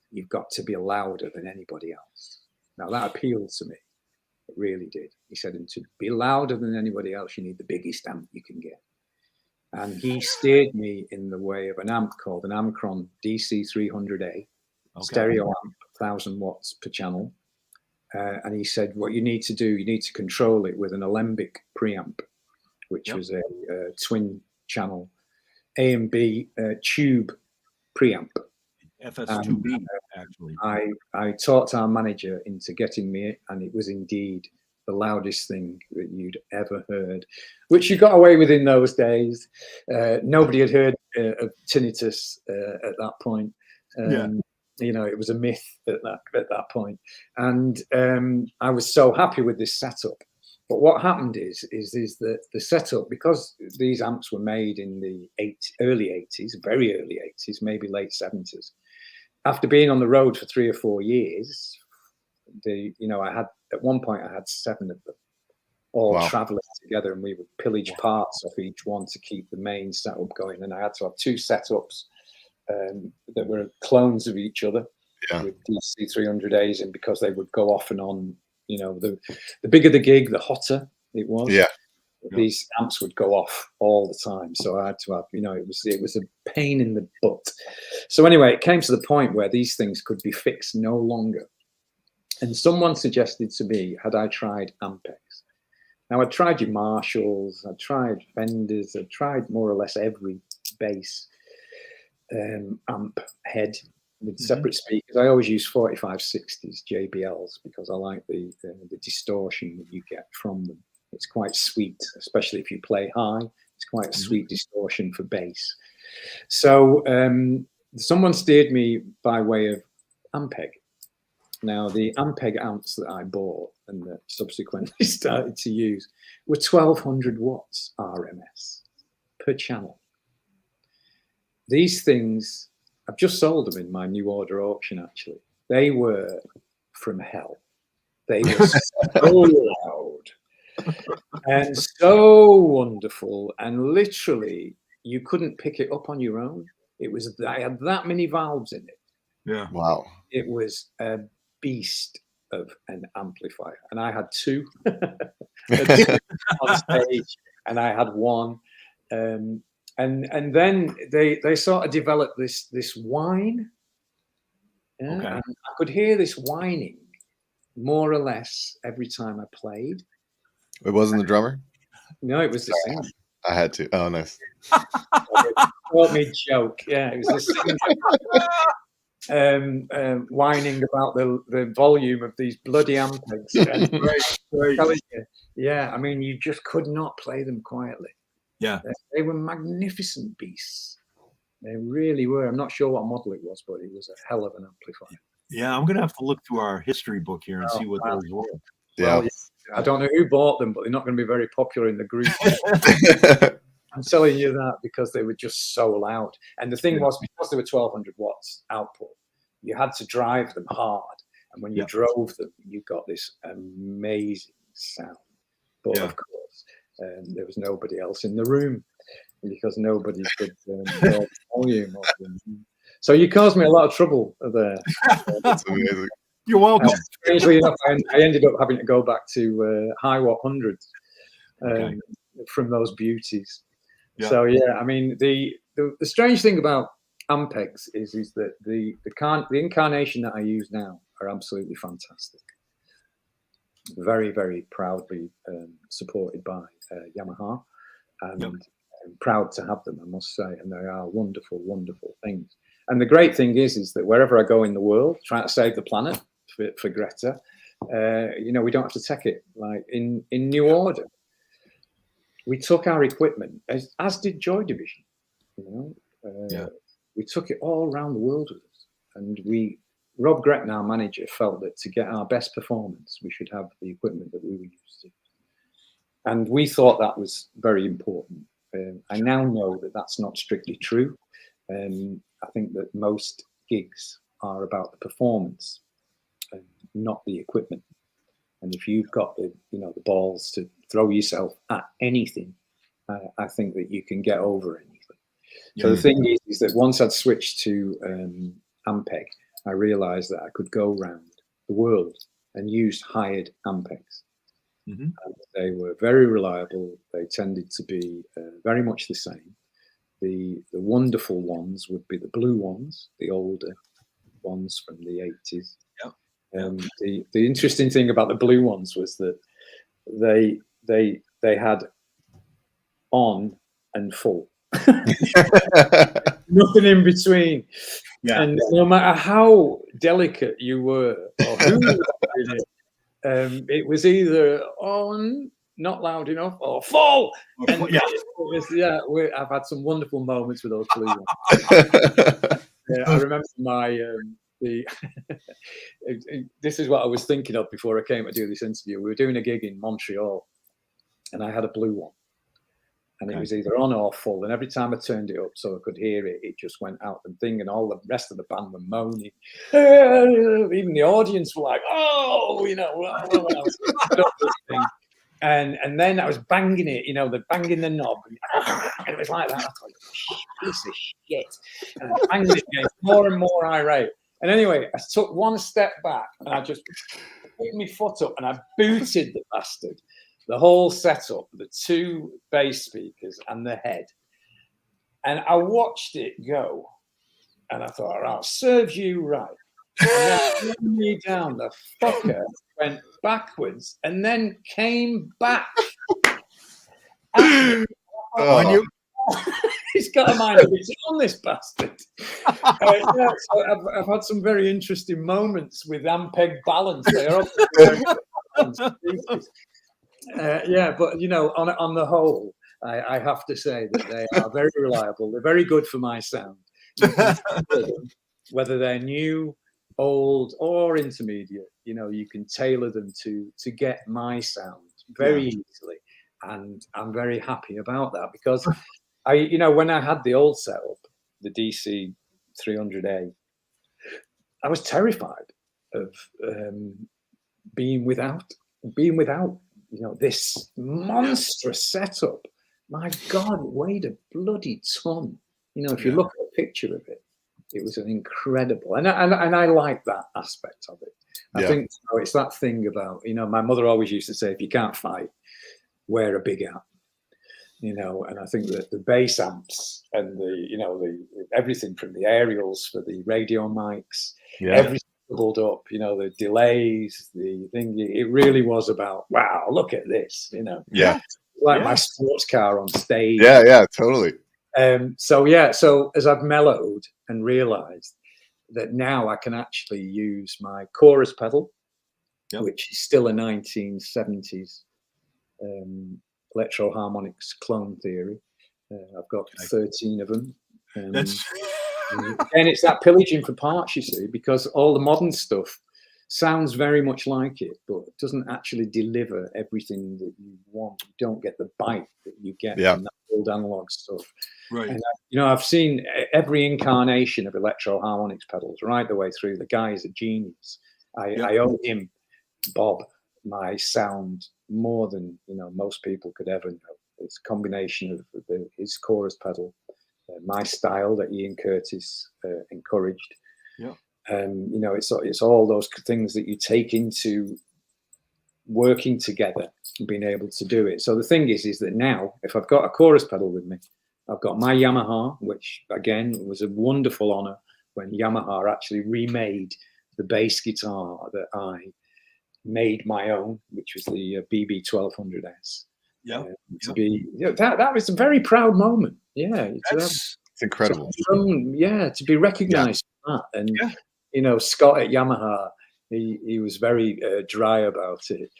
A: You've got to be louder than anybody else. Now, that appealed to me. It really did. He said, and to be louder than anybody else, you need the biggest amp you can get. And he steered me in the way of an amp called an Amcron DC300A, stereo amp, 1,000 watts per channel. And he said, what you need to do, you need to control it with an Alembic preamp, which was a twin channel A and B tube preamp.
B: FS2B, actually.
A: I talked our manager into getting me it, and it was indeed the loudest thing that you'd ever heard, which you got away with in those days. Nobody had heard of tinnitus at that point. You know, it was a myth at that point. And I was so happy with this setup. But what happened is that the setup, because these amps were made in the early 80s, very early 80s, maybe late 70s, after being on the road for 3 or 4 years, I had, at one point I had 7 of them, all traveling together, and we would pillage parts off each one to keep the main setup going. And I had to have 2 setups that were clones of each other with DC300As, and because they would go off and on, you know, the bigger the gig, the hotter it was. These amps would go off all the time, so I had to have, you know, it was a pain in the butt. So anyway, it came to the point where these things could be fixed no longer, and someone suggested to me, had I tried Ampegs? Now, I'd tried your Marshalls, I'd tried Fenders, I'd tried more or less every bass amp head with separate speakers. I always use 4560s JBLs because I like the distortion that you get from them. It's quite sweet, especially if you play high. It's quite a sweet distortion for bass. So someone steered me by way of Ampeg. Now, the Ampeg amps that I bought and that subsequently started to use were 1200 watts RMS per channel. These things, I've just sold them in my new order auction, actually. They were from hell. They were so loud and so wonderful, and literally you couldn't pick it up on your own. I had that many valves in it.
B: Yeah.
C: Wow.
A: It was a beast of an amplifier, and I had two on stage, and I had one, and then they sort of developed this whine. Yeah,
B: Okay.
A: and I could hear this whining more or less every time I played.
C: It wasn't the drummer?
A: No, it was the singer.
C: I had to. Oh, nice.
A: Caught me joke. Yeah, it was the singer. Whining about the volume of these bloody Ampegs. Yeah, I mean, you just could not play them quietly.
B: Yeah.
A: They were magnificent beasts. They really were. I'm not sure what model it was, but it was a hell of an amplifier.
B: Yeah, I'm gonna have to look through our history book here and see what those were.
C: Yeah.
A: Well, I don't know who bought them, but they're not going to be very popular in the group. I'm telling you that because they were just so loud. And the thing was, because they were 1200 watts output, you had to drive them hard. And when you drove them, you got this amazing sound. But of course, there was nobody else in the room because nobody could the volume of them. So you caused me a lot of trouble there.
C: That's amazing.
B: You're welcome.
A: Strangely enough, I ended up having to go back to high watt hundreds from those beauties. Yeah. So yeah, I mean the strange thing about Ampegs is that the incarnation that I use now are absolutely fantastic. Very, very proudly supported by Yamaha, and I'm proud to have them, I must say, and they are wonderful, wonderful things. And the great thing is that wherever I go in the world, trying to save the planet for Greta, we don't have to take it. Like in New Order, we took our equipment, as did Joy Division. We took it all around the world with us, and Rob Gretton, our manager, felt that to get our best performance, we should have the equipment that we were used to. And we thought that was very important. I now know that that's not strictly true. I think that most gigs are about the performance and not the equipment. And if you've got the balls to throw yourself at anything, I think that you can get over anything. So the thing is that once I'd switched to Ampeg, I realized that I could go around the world and use hired Ampegs. And they were very reliable. They tended to be very much the same. The wonderful ones would be the blue ones, the older ones from the 80s. The interesting thing about the blue ones was that they had on and full. Nothing in between. And no matter how delicate you were or who you were in it, it was either on, not loud enough, or full. And I've had some wonderful moments with those blue ones. I remember this is what I was thinking of before I came to do this interview. We were doing a gig in Montreal, and I had a blue one. And it was either on or full. And every time I turned it up so I could hear it, it just went out the thing. And all the rest of the band were moaning. Even the audience were like, oh, and then I was banging it, the banging the knob. And it was like that. I thought, piece of shit. And I was banging it again, more and more irate. And anyway, I took one step back and I just put my foot up and I booted the bastard. The whole setup, the two bass speakers and the head. And I watched it go. And I thought, all right, serves you right. And then me down, the fucker went backwards and then came back. He's got a mind of his own, this bastard. So I've had some very interesting moments with Ampeg balance. They are but on the whole, I have to say that they are very reliable. They're very good for my sound, You can tailor them, whether they're new, old, or intermediate. You know, you can tailor them to get my sound very easily, and I'm very happy about that because when I had the old setup, the DC 300A, I was terrified of being without, this monstrous setup. My God, it weighed a bloody ton. You know, if you look at a picture of it, it was an incredible, and I like that aspect of it. I think it's that thing about, my mother always used to say, if you can't fight, wear a big amp. And I think that the bass amps and the everything from the aerials for the radio mics, everything doubled up, the delays, the thing, it really was about, wow, look at this, like my sports car on stage.
C: Yeah, totally.
A: So as I've mellowed and realized that now I can actually use my chorus pedal, which is still a 1970s electro harmonics clone theory. I've got 13 of them. And it's that pillaging for parts, you see, because all the modern stuff sounds very much like it, but it doesn't actually deliver everything that you want. You don't get the bite that you get from that old analog stuff.
B: Right.
A: And I've seen every incarnation of electro harmonics pedals right the way through. The guy is a genius. I owe him, Bob, my sound more than most people could ever know. It's a combination of his chorus pedal, my style that Ian Curtis encouraged. It's all those things that you take into working together and being able to do it. So the thing is that now, if I've got a chorus pedal with me, I've got my Yamaha, which again was a wonderful honor when Yamaha actually remade the bass guitar that I made my own, which was the BB 1200S. That was a very proud moment.
C: It's incredible.
A: To be recognized for that. And Scott at Yamaha, he was very dry about it.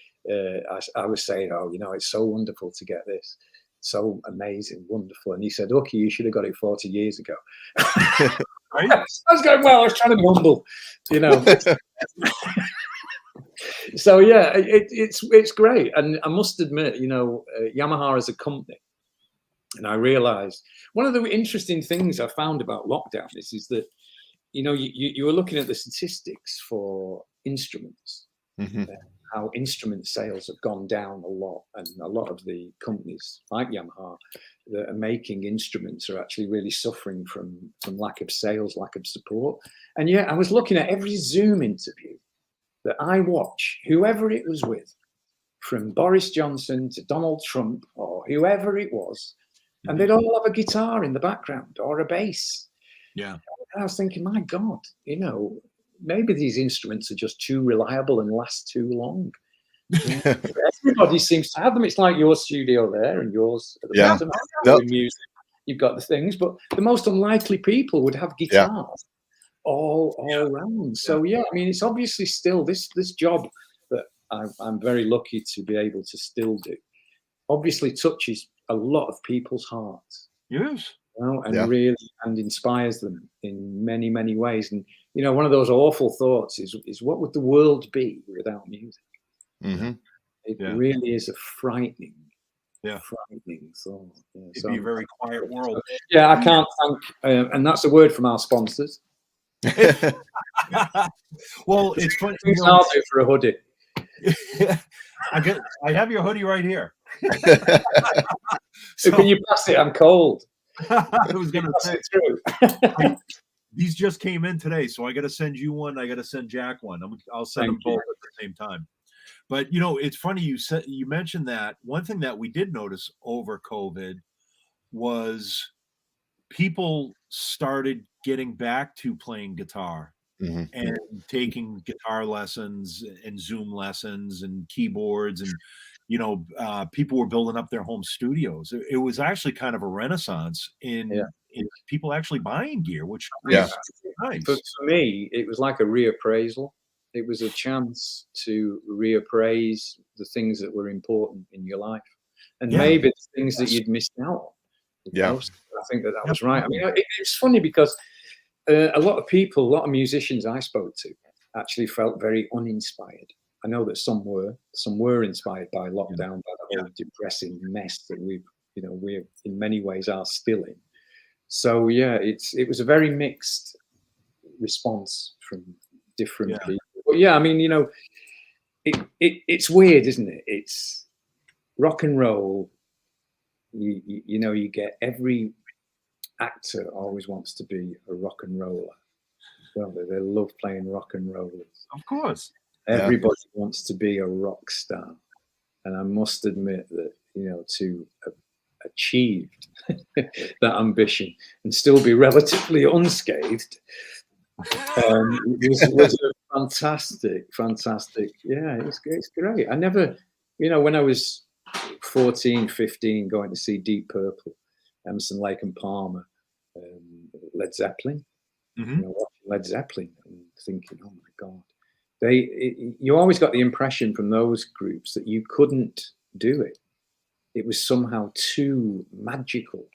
A: I was saying, it's so wonderful to get this, so amazing, wonderful. And he said, "Lucky, you should have got it 40 years ago."
B: Right?
A: I was going, well, I was trying to mumble, So it's great. And I must admit, Yamaha as a company, and I realized one of the interesting things I found about lockdown is that you were looking at the statistics for instruments, how instrument sales have gone down a lot, and a lot of the companies like Yamaha that are making instruments are actually really suffering from lack of sales, lack of support. And I was looking at every Zoom interview that I watch, whoever it was with, from Boris Johnson to Donald Trump or whoever it was, and they'd all have a guitar in the background or a bass.
B: Yeah.
A: And I was thinking, my God, maybe these instruments are just too reliable and last too long. Everybody seems to have them. It's like your studio there and yours at the bottom. With music, you've got the things, but the most unlikely people would have guitars all around. So it's obviously still this job that I'm very lucky to be able to still do. Obviously, touches a lot of people's hearts.
B: Yes.
A: Really inspires them in many, many ways. And one of those awful thoughts is what would the world be without music? It really is a frightening thought.
B: It'd be a very quiet world.
A: I can't thank, and that's a word from our sponsors.
B: Well, it's funny.
A: I'll do for a hoodie.
B: I have your hoodie right here.
A: So can you pass it? I'm cold.
B: I was going to say, these just came in today, so I got to send you one. I got to send Jack one. I'll send them both at the same time. But it's funny you mentioned that. One thing that we did notice over COVID was people started getting back to playing guitar and taking guitar lessons and Zoom lessons and keyboards, and people were building up their home studios. It was actually kind of a renaissance in people actually buying gear, which was nice.
A: But for me, it was like a reappraisal. It was a chance to reappraise the things that were important in your life, and maybe the things that you'd missed out on. I think that was right. I mean, it's funny because a lot of people, a lot of musicians I spoke to actually felt very uninspired. I know that some were inspired by lockdown, by the whole depressing mess that we in many ways are still in. So yeah, it was a very mixed response from different people. But yeah, I mean, it's weird, isn't it? It's rock and roll. You get every actor always wants to be a rock and roller. Well, they love playing rock and rollers.
B: Of course.
A: Everybody wants to be a rock star. And I must admit that, to have achieved that ambition and still be relatively unscathed was a fantastic. Yeah, it's great. I never, when I was 14, 15, going to see Deep Purple, Emerson, Lake and Palmer, Led Zeppelin, watching Led Zeppelin and thinking, oh my God. You always got the impression from those groups that you couldn't do it. It was somehow too magical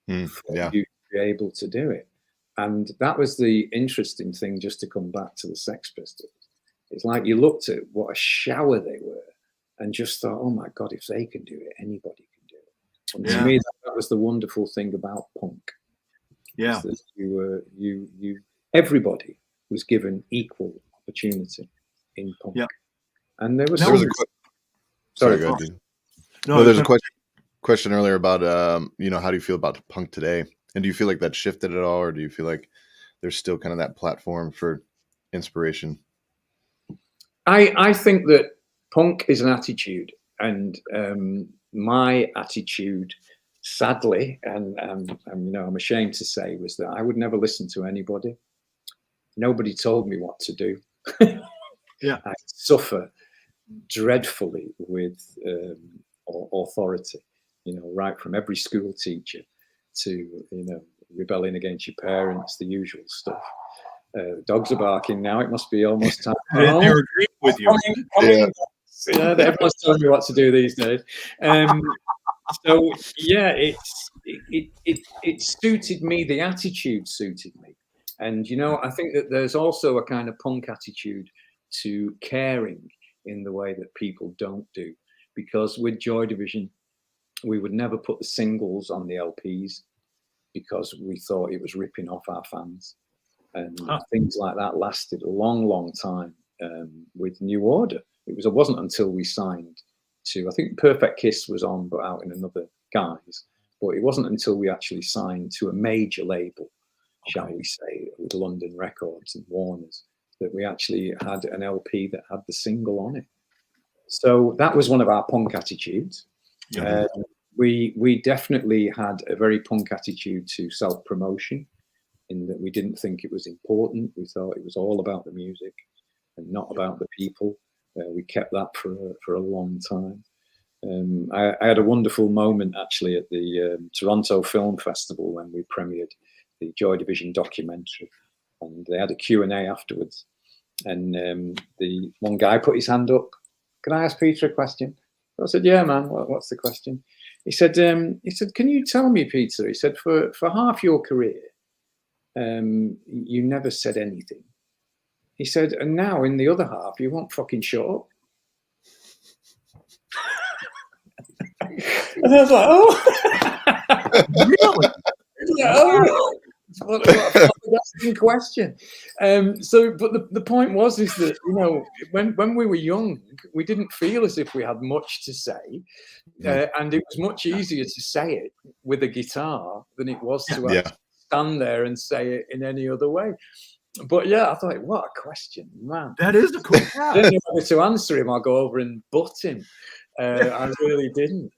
A: for you to be able to do it. And that was the interesting thing, just to come back to the Sex Pistols. It's like you looked at what a shower they were and just thought, oh my God, if they can do it, anybody can do it. And to me, that was the wonderful thing about punk.
B: Yeah.
A: That everybody was given equal opportunity in punk. Yeah. And there was
C: a there's a question earlier about how do you feel about punk today? And do you feel like that shifted at all, or do you feel like there's still kind of that platform for inspiration?
A: I think that punk is an attitude, and my attitude, sadly, and I'm ashamed to say, was that I would never listen to anybody. Nobody told me what to do. I suffer dreadfully with authority, right from every school teacher to rebelling against your parents, the usual stuff. Dogs are barking now. It must be almost time.
B: They're agreeing with you.
A: Everyone's telling me what to do these days. So yeah, it suited me. The attitude suited me, and I think that there's also a kind of punk attitude to caring in the way that people don't do. Because with Joy Division, we would never put the singles on the LPs because we thought it was ripping off our fans. And things like that lasted a long, long time with New Order. It wasn't until we signed to, I think Perfect Kiss was on, but out in another guise. But it wasn't until we actually signed to a major label, shall we say, with London Records and Warner's, that we actually had an LP that had the single on it. So that was one of our punk attitudes. We definitely had a very punk attitude to self-promotion, in that we didn't think it was important. We thought it was all about the music and not about the people. We kept that for a long time. I had a wonderful moment actually at the Toronto Film Festival when we premiered the Joy Division documentary, and they had a Q&A afterwards. And the one guy put his hand up. Can I ask Peter a question? I said, yeah, man, what's the question? He said, can you tell me, Peter? He said, for half your career, you never said anything. He said, and now in the other half, you won't fucking shut up. And I was like, oh.
B: Really?
A: Oh. What a fascinating question. But the point was that when we were young, we didn't feel as if we had much to say, and it was much easier to say it with a guitar than it was to actually stand there and say it in any other way. But yeah, I thought, what a question, man.
B: That is a cool.
A: I didn't know whether to answer him or go over and butt him. I really didn't.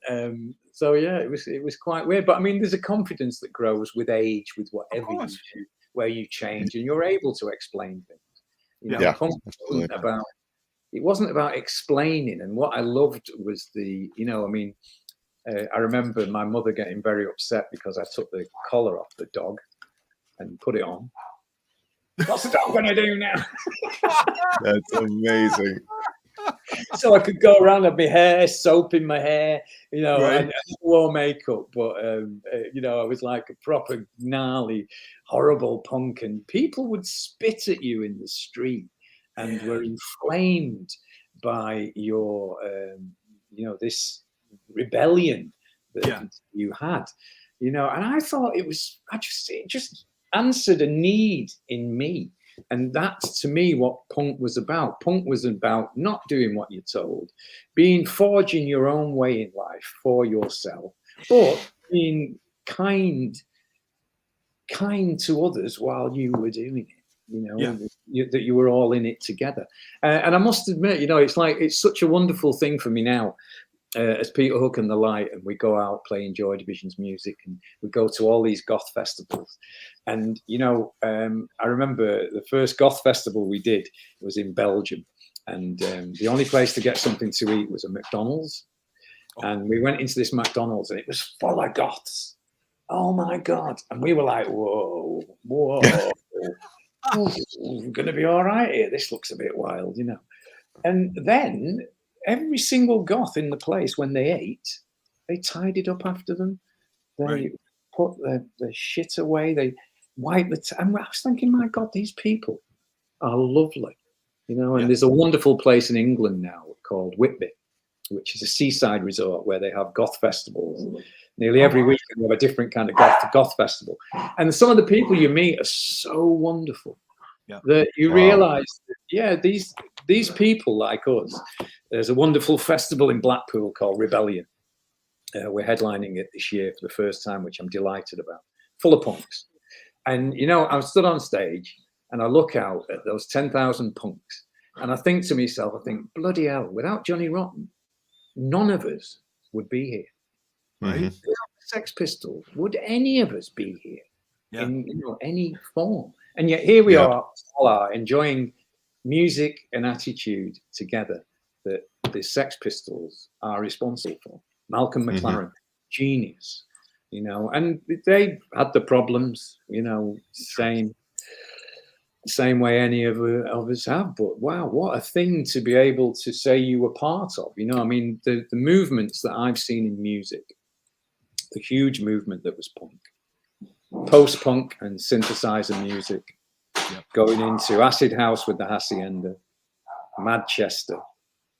A: So yeah, it was quite weird. But I mean, there's a confidence that grows with age, with whatever you do, where you change and you're able to explain things. It wasn't about explaining. And what I loved was I remember my mother getting very upset because I took the collar off the dog and put it on. What's the dog going to do now?
C: That's amazing.
A: So I could go around with my hair, soap in my hair, you know,
B: Right.
A: and I wore makeup, but you know, I was like a proper gnarly, horrible punk, and people would spit at you in the street and were inflamed by your, you know, this rebellion that you had, you know. And I thought it just answered a need in me. And that's, to me, what punk was about. Punk was about not doing what you're told, forging your own way in life for yourself, but being kind to others while you were doing it. You know, that you were all in it together. And I must admit, you know, it's such a wonderful thing for me now. As Peter Hook and the Light, and we go out playing Joy Division's music, and we go to all these goth festivals. And you know, I remember the first goth festival we did was in Belgium, and the only place to get something to eat was a McDonald's. And we went into this McDonald's, and it was full of goths. Oh my God! And we were like, whoa, we're gonna be all right here. This looks a bit wild, you know. And then every single goth in the place, when they ate, they tidied up after them. They put the shit away. They wiped and I was thinking, my God, these people are lovely, you know. And there's a wonderful place in England now called Whitby, which is a seaside resort where they have goth festivals. Nearly every week they have a different kind of goth festival. And some of the people you meet are so wonderful that you realize that, these people like us. There's a wonderful festival in Blackpool called Rebellion. We're headlining it this year for the first time, which I'm delighted about. Full of punks. And, you know, I'm stood on stage and I look out at those 10,000 punks and I think to myself, bloody hell, without Johnny Rotten, none of us would be here. Right? Without the Sex Pistols, would any of us be here in, you know, any form? And yet here we all are enjoying music and attitude together that the Sex Pistols are responsible for. Malcolm McLaren, genius, you know, and they had the problems, you know, same way any of us have. But wow, what a thing to be able to say you were part of, you know. I mean, the movements that I've seen in music, the huge movement that was punk, post-punk and synthesizer music, going into acid house with the Hacienda, Manchester.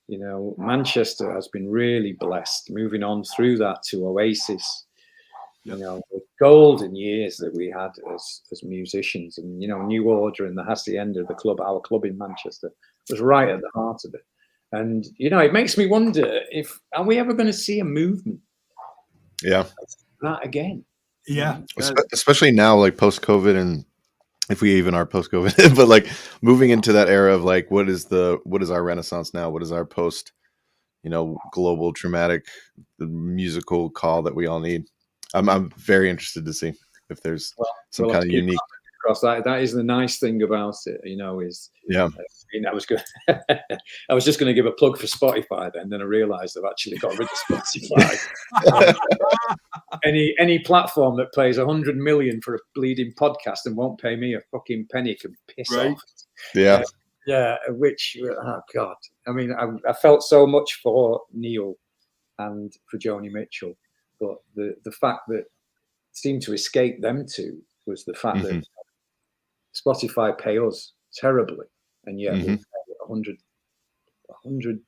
A: You know, Manchester has been really blessed, moving on through that to Oasis, you know, the golden years that we had as musicians. And, you know, New Order and the Hacienda, our club in Manchester, was right at the heart of it. And, you know, it makes me wonder are we ever going to see a movement? That again.
B: Yeah.
C: Especially now, like post-COVID, and if we even are post-COVID, but like moving into that era of like, what is our Renaissance now? What is our post, you know, global traumatic musical call that we all need? I'm very interested to see if there's some kind of unique.
A: Across that is the nice thing about it, you know, is I was just going to give a plug for Spotify then I realized I've actually got rid of Spotify. Any platform that pays 100 million for a bleeding podcast and won't pay me a fucking penny can piss off. Which, oh God, I mean, I felt so much for Neil and for Joni Mitchell, but the fact that seemed to escape them two was the fact that Spotify pay us terribly, and yet we pay $100,000 it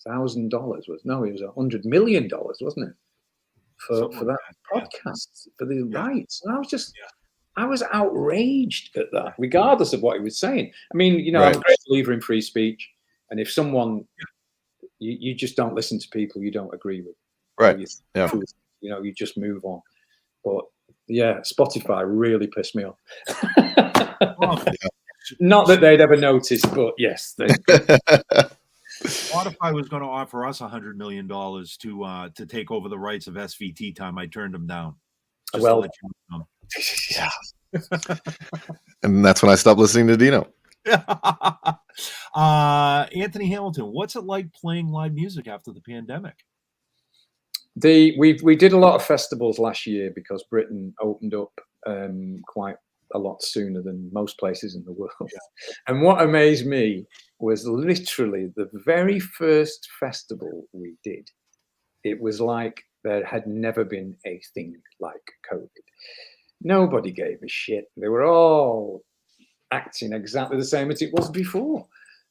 A: was $100 million, wasn't it, for that podcast, for the rights? And I was outraged at that, regardless of what he was saying. I mean, you know, I'm a great believer in free speech, and if someone you just don't listen to people you don't agree with, you know, you just move on. But Spotify really pissed me off. Not that they'd ever noticed, but yes,
B: Spotify was going to offer us $100 million to take over the rights of SVT time. I turned them down.
A: Well,
C: and that's when I stopped listening to Dino.
B: Anthony Hamilton, what's it like playing live music after the pandemic?
A: We did a lot of festivals last year because Britain opened up quite a lot sooner than most places in the world. And what amazed me was literally the very first festival we did. It was like there had never been a thing like COVID. Nobody gave a shit. They were all acting exactly the same as it was before.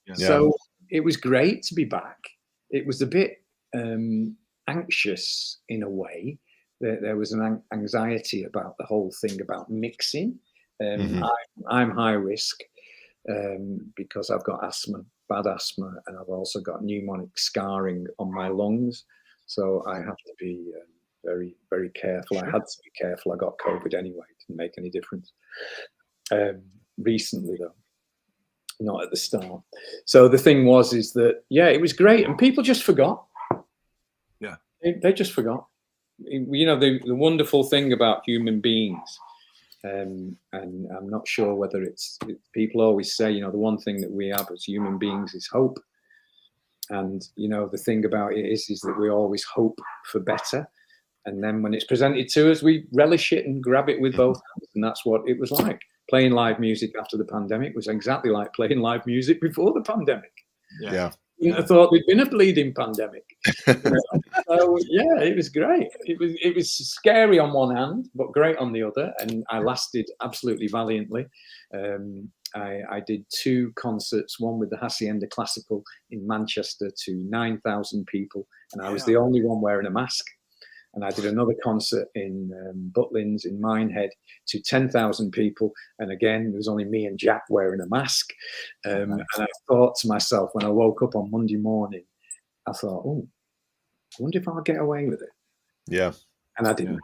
B: Yeah.
A: So it was great to be back. It was a bit anxious in a way. There was an anxiety about the whole thing about mixing. I'm high risk because I've got asthma, bad asthma, and I've also got pneumonic scarring on my lungs. So I have to be very, very careful. I had to be careful. I got COVID anyway. It didn't make any difference. Recently, though, not at the start. So the thing is that, yeah, it was great. And people just forgot.
B: Yeah.
A: They just forgot. You know, the wonderful thing about human beings, and I'm not sure whether people always say, you know, the one thing that we have as human beings is hope. And, you know, the thing about it is that we always hope for better. And then when it's presented to us, we relish it and grab it with both hands. And that's what it was like. Playing live music after the pandemic was exactly like playing live music before the pandemic.
C: Yeah.
A: You I thought there'd been a bleeding pandemic. You know? So yeah, it was great. It was scary on one hand, but great on the other. And I lasted absolutely valiantly. I did 2 concerts, one with the Hacienda Classical in Manchester to 9,000 people, and I was the only one wearing a mask. And I did another concert in Butlins in Minehead to 10,000 people. And again, there was only me and Jack wearing a mask. And I thought to myself, when I woke up on Monday morning, I thought, oh, I wonder if I'll get away with it.
C: Yeah.
A: And I didn't.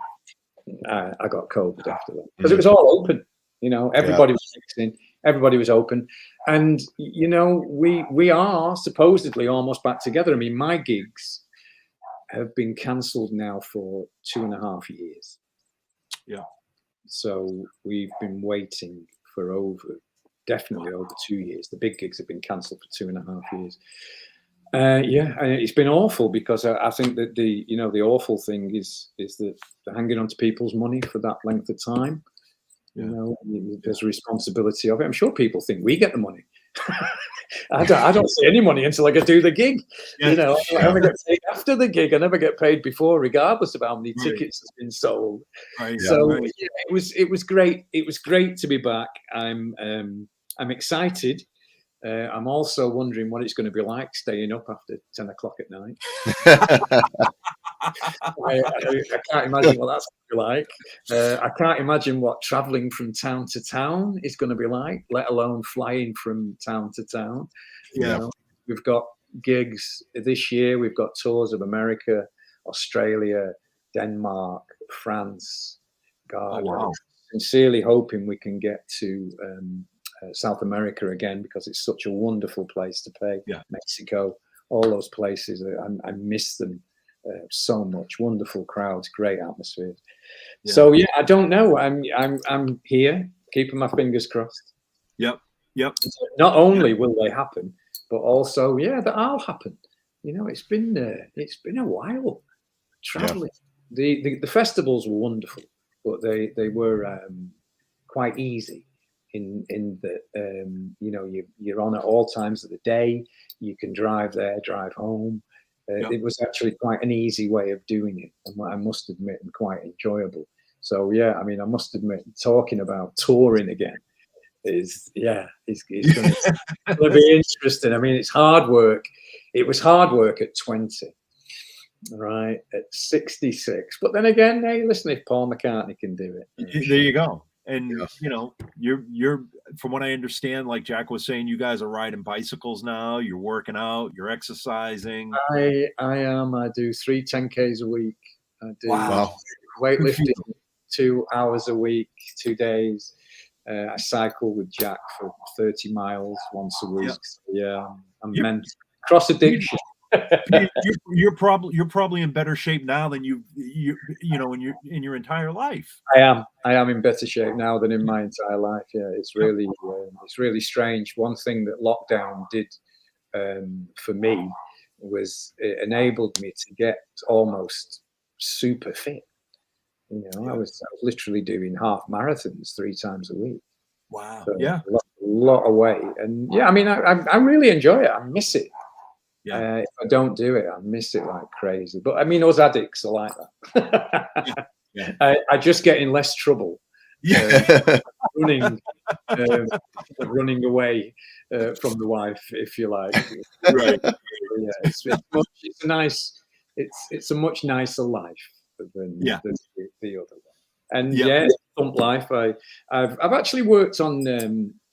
A: I got COVID after that. Because it was all open. You know, everybody was mixing. Everybody was open. And, you know, we are supposedly almost back together. I mean, my gigs have been cancelled now for 2.5 years.
B: Yeah.
A: So we've been waiting for definitely over 2 years. The big gigs have been cancelled for 2.5 years. Yeah, and it's been awful because I think that the awful thing is that they're hanging on to people's money for that length of time. You know, there's a responsibility of it. I'm sure people think we get the money. I don't see any money until I get to do the gig. You know, I only get paid after the gig. I never get paid before, regardless of how many tickets has been sold. So yeah, it was great. It was great to be back. I'm excited. I'm also wondering what it's going to be like staying up after 10 o'clock at night. I can't imagine what that's going to be like. I can't imagine what traveling from town to town is going to be like, let alone flying from town to town.
C: Yeah.
A: You know, we've got gigs this year. We've got tours of America, Australia, Denmark, France. God, I'm sincerely hoping we can get to South America again, because it's such a wonderful place to play. Mexico, all those places. I miss them so much. Wonderful crowds, great atmospheres. So yeah, I don't know. I'm here, keeping my fingers crossed.
B: Yep.
A: Not only will they happen, but also that I'll happen. You know, it's been a while traveling. The festivals were wonderful, but they were quite easy. In that you know, you're on at all times of the day. You can drive there, drive home. It was actually quite an easy way of doing it, and I must admit, and quite enjoyable. So yeah, I mean, I must admit, talking about touring again is it's going to be interesting. I mean, it's hard work. It was hard work at 20, right? At 66, but then again, hey, listen, if Paul McCartney can do it,
B: there you go. And you know, you're from what I understand, like Jack was saying, you guys are riding bicycles now. You're working out. You're exercising.
A: I am. I do 3 10Ks a week. I do weightlifting 2 hours a week, 2 days. I cycle with Jack for 30 miles once a week. So, yeah, I'm meant cross addiction.
B: You're probably in better shape now than you know in your entire life.
A: I am in better shape now than in my entire life. Yeah, it's really strange. One thing that lockdown did for me was it enabled me to get almost super fit. You know, I was literally doing half marathons 3 times a week.
B: Wow.
A: So
B: Yeah.
A: A lot away. And yeah, I mean, I really enjoy it. I miss it.
B: Yeah.
A: If I don't do it, I miss it like crazy. But I mean, us addicts are like that.
B: Yeah.
A: I just get in less trouble.
B: Yeah.
A: Running away from the wife, if you like.
B: Right.
A: Yeah, it's a much nicer life than the other one. And Thump life. I've actually worked on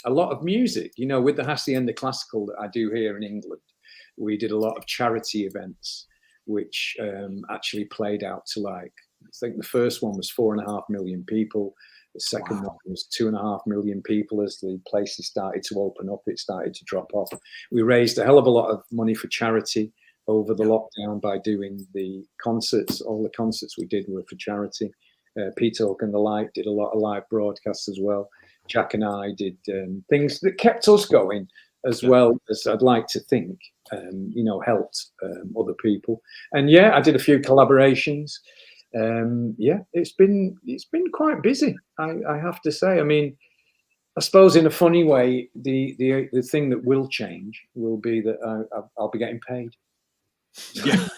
A: a lot of music. You know, with the Hacienda Classical that I do here in England, we did a lot of charity events, which actually played out to, like, I think the first one was 4.5 million people. The second one was 2.5 million people. As the places started to open up, it started to drop off. We raised a hell of a lot of money for charity over the lockdown by doing the concerts. All the concerts we did were for charity. Peter Hook and the Light did a lot of live broadcasts as well. Jack and I did things that kept us going, as well as, I'd like to think, helped other people. And I did a few collaborations. It's been quite busy, I have to say. I mean, I suppose in a funny way, the thing that will change will be that I'll be getting paid.
B: Yeah.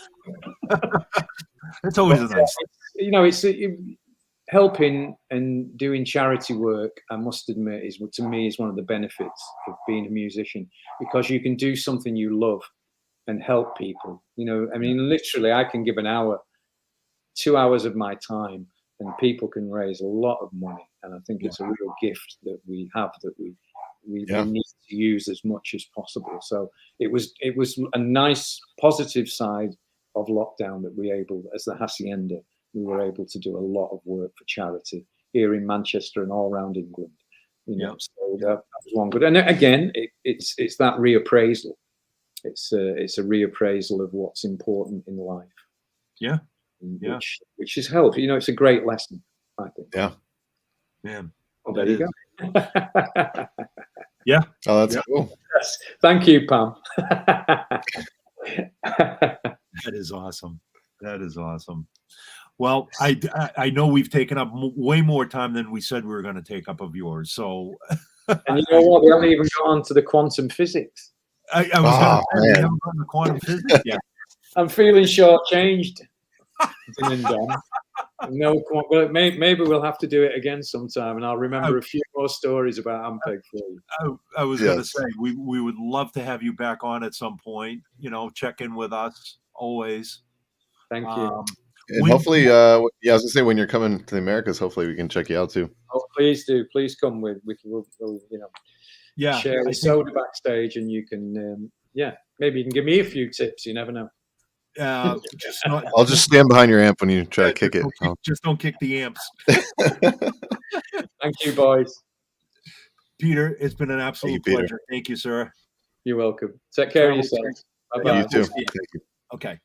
B: That's always a nice.
A: It's helping and doing charity work, I must admit, to me is one of the benefits of being a musician, because you can do something you love and help people. I mean, literally, I can give an hour, 2 hours of my time, and people can raise a lot of money. And I think it's a real gift that we have, that we need to use as much as possible. So it was a nice positive side of lockdown that as the Hacienda, we were able to do a lot of work for charity here in Manchester and all around England. So that was one good. And again, it's that reappraisal. It's a reappraisal of what's important in life.
B: Yeah.
A: Which has helped. It's a great lesson, I think.
C: Yeah.
B: Man.
A: Well, there you go.
B: Yeah.
C: Oh, that's cool.
A: Yes. Thank you, Pam.
B: That is awesome. That is awesome. Well, I know we've taken up way more time than we said we were going to take up of yours. So,
A: and you know what? We haven't even got on to the quantum physics.
B: I was going to say, we haven't gotten to quantum physics yet.
A: I'm feeling shortchanged. No, but maybe we'll have to do it again sometime, and I'll remember a few more stories about Ampeg for you.
B: I was going to say, we would love to have you back on at some point. Check in with us always.
A: Thank you.
C: And hopefully, I was going to say, when you're coming to the Americas, hopefully we can check you out too.
A: Oh, please do. Please come with. We'll share a soda backstage, and you can, maybe you can give me a few tips. You never know.
C: I'll just stand behind your amp when you try to kick it.
B: Just don't kick the amps.
A: Thank you, boys.
B: Peter, it's been an absolute pleasure. Thank you, sir.
A: You're welcome. Take care of yourself. Bye-bye.
C: You too. Thank you.
B: Okay.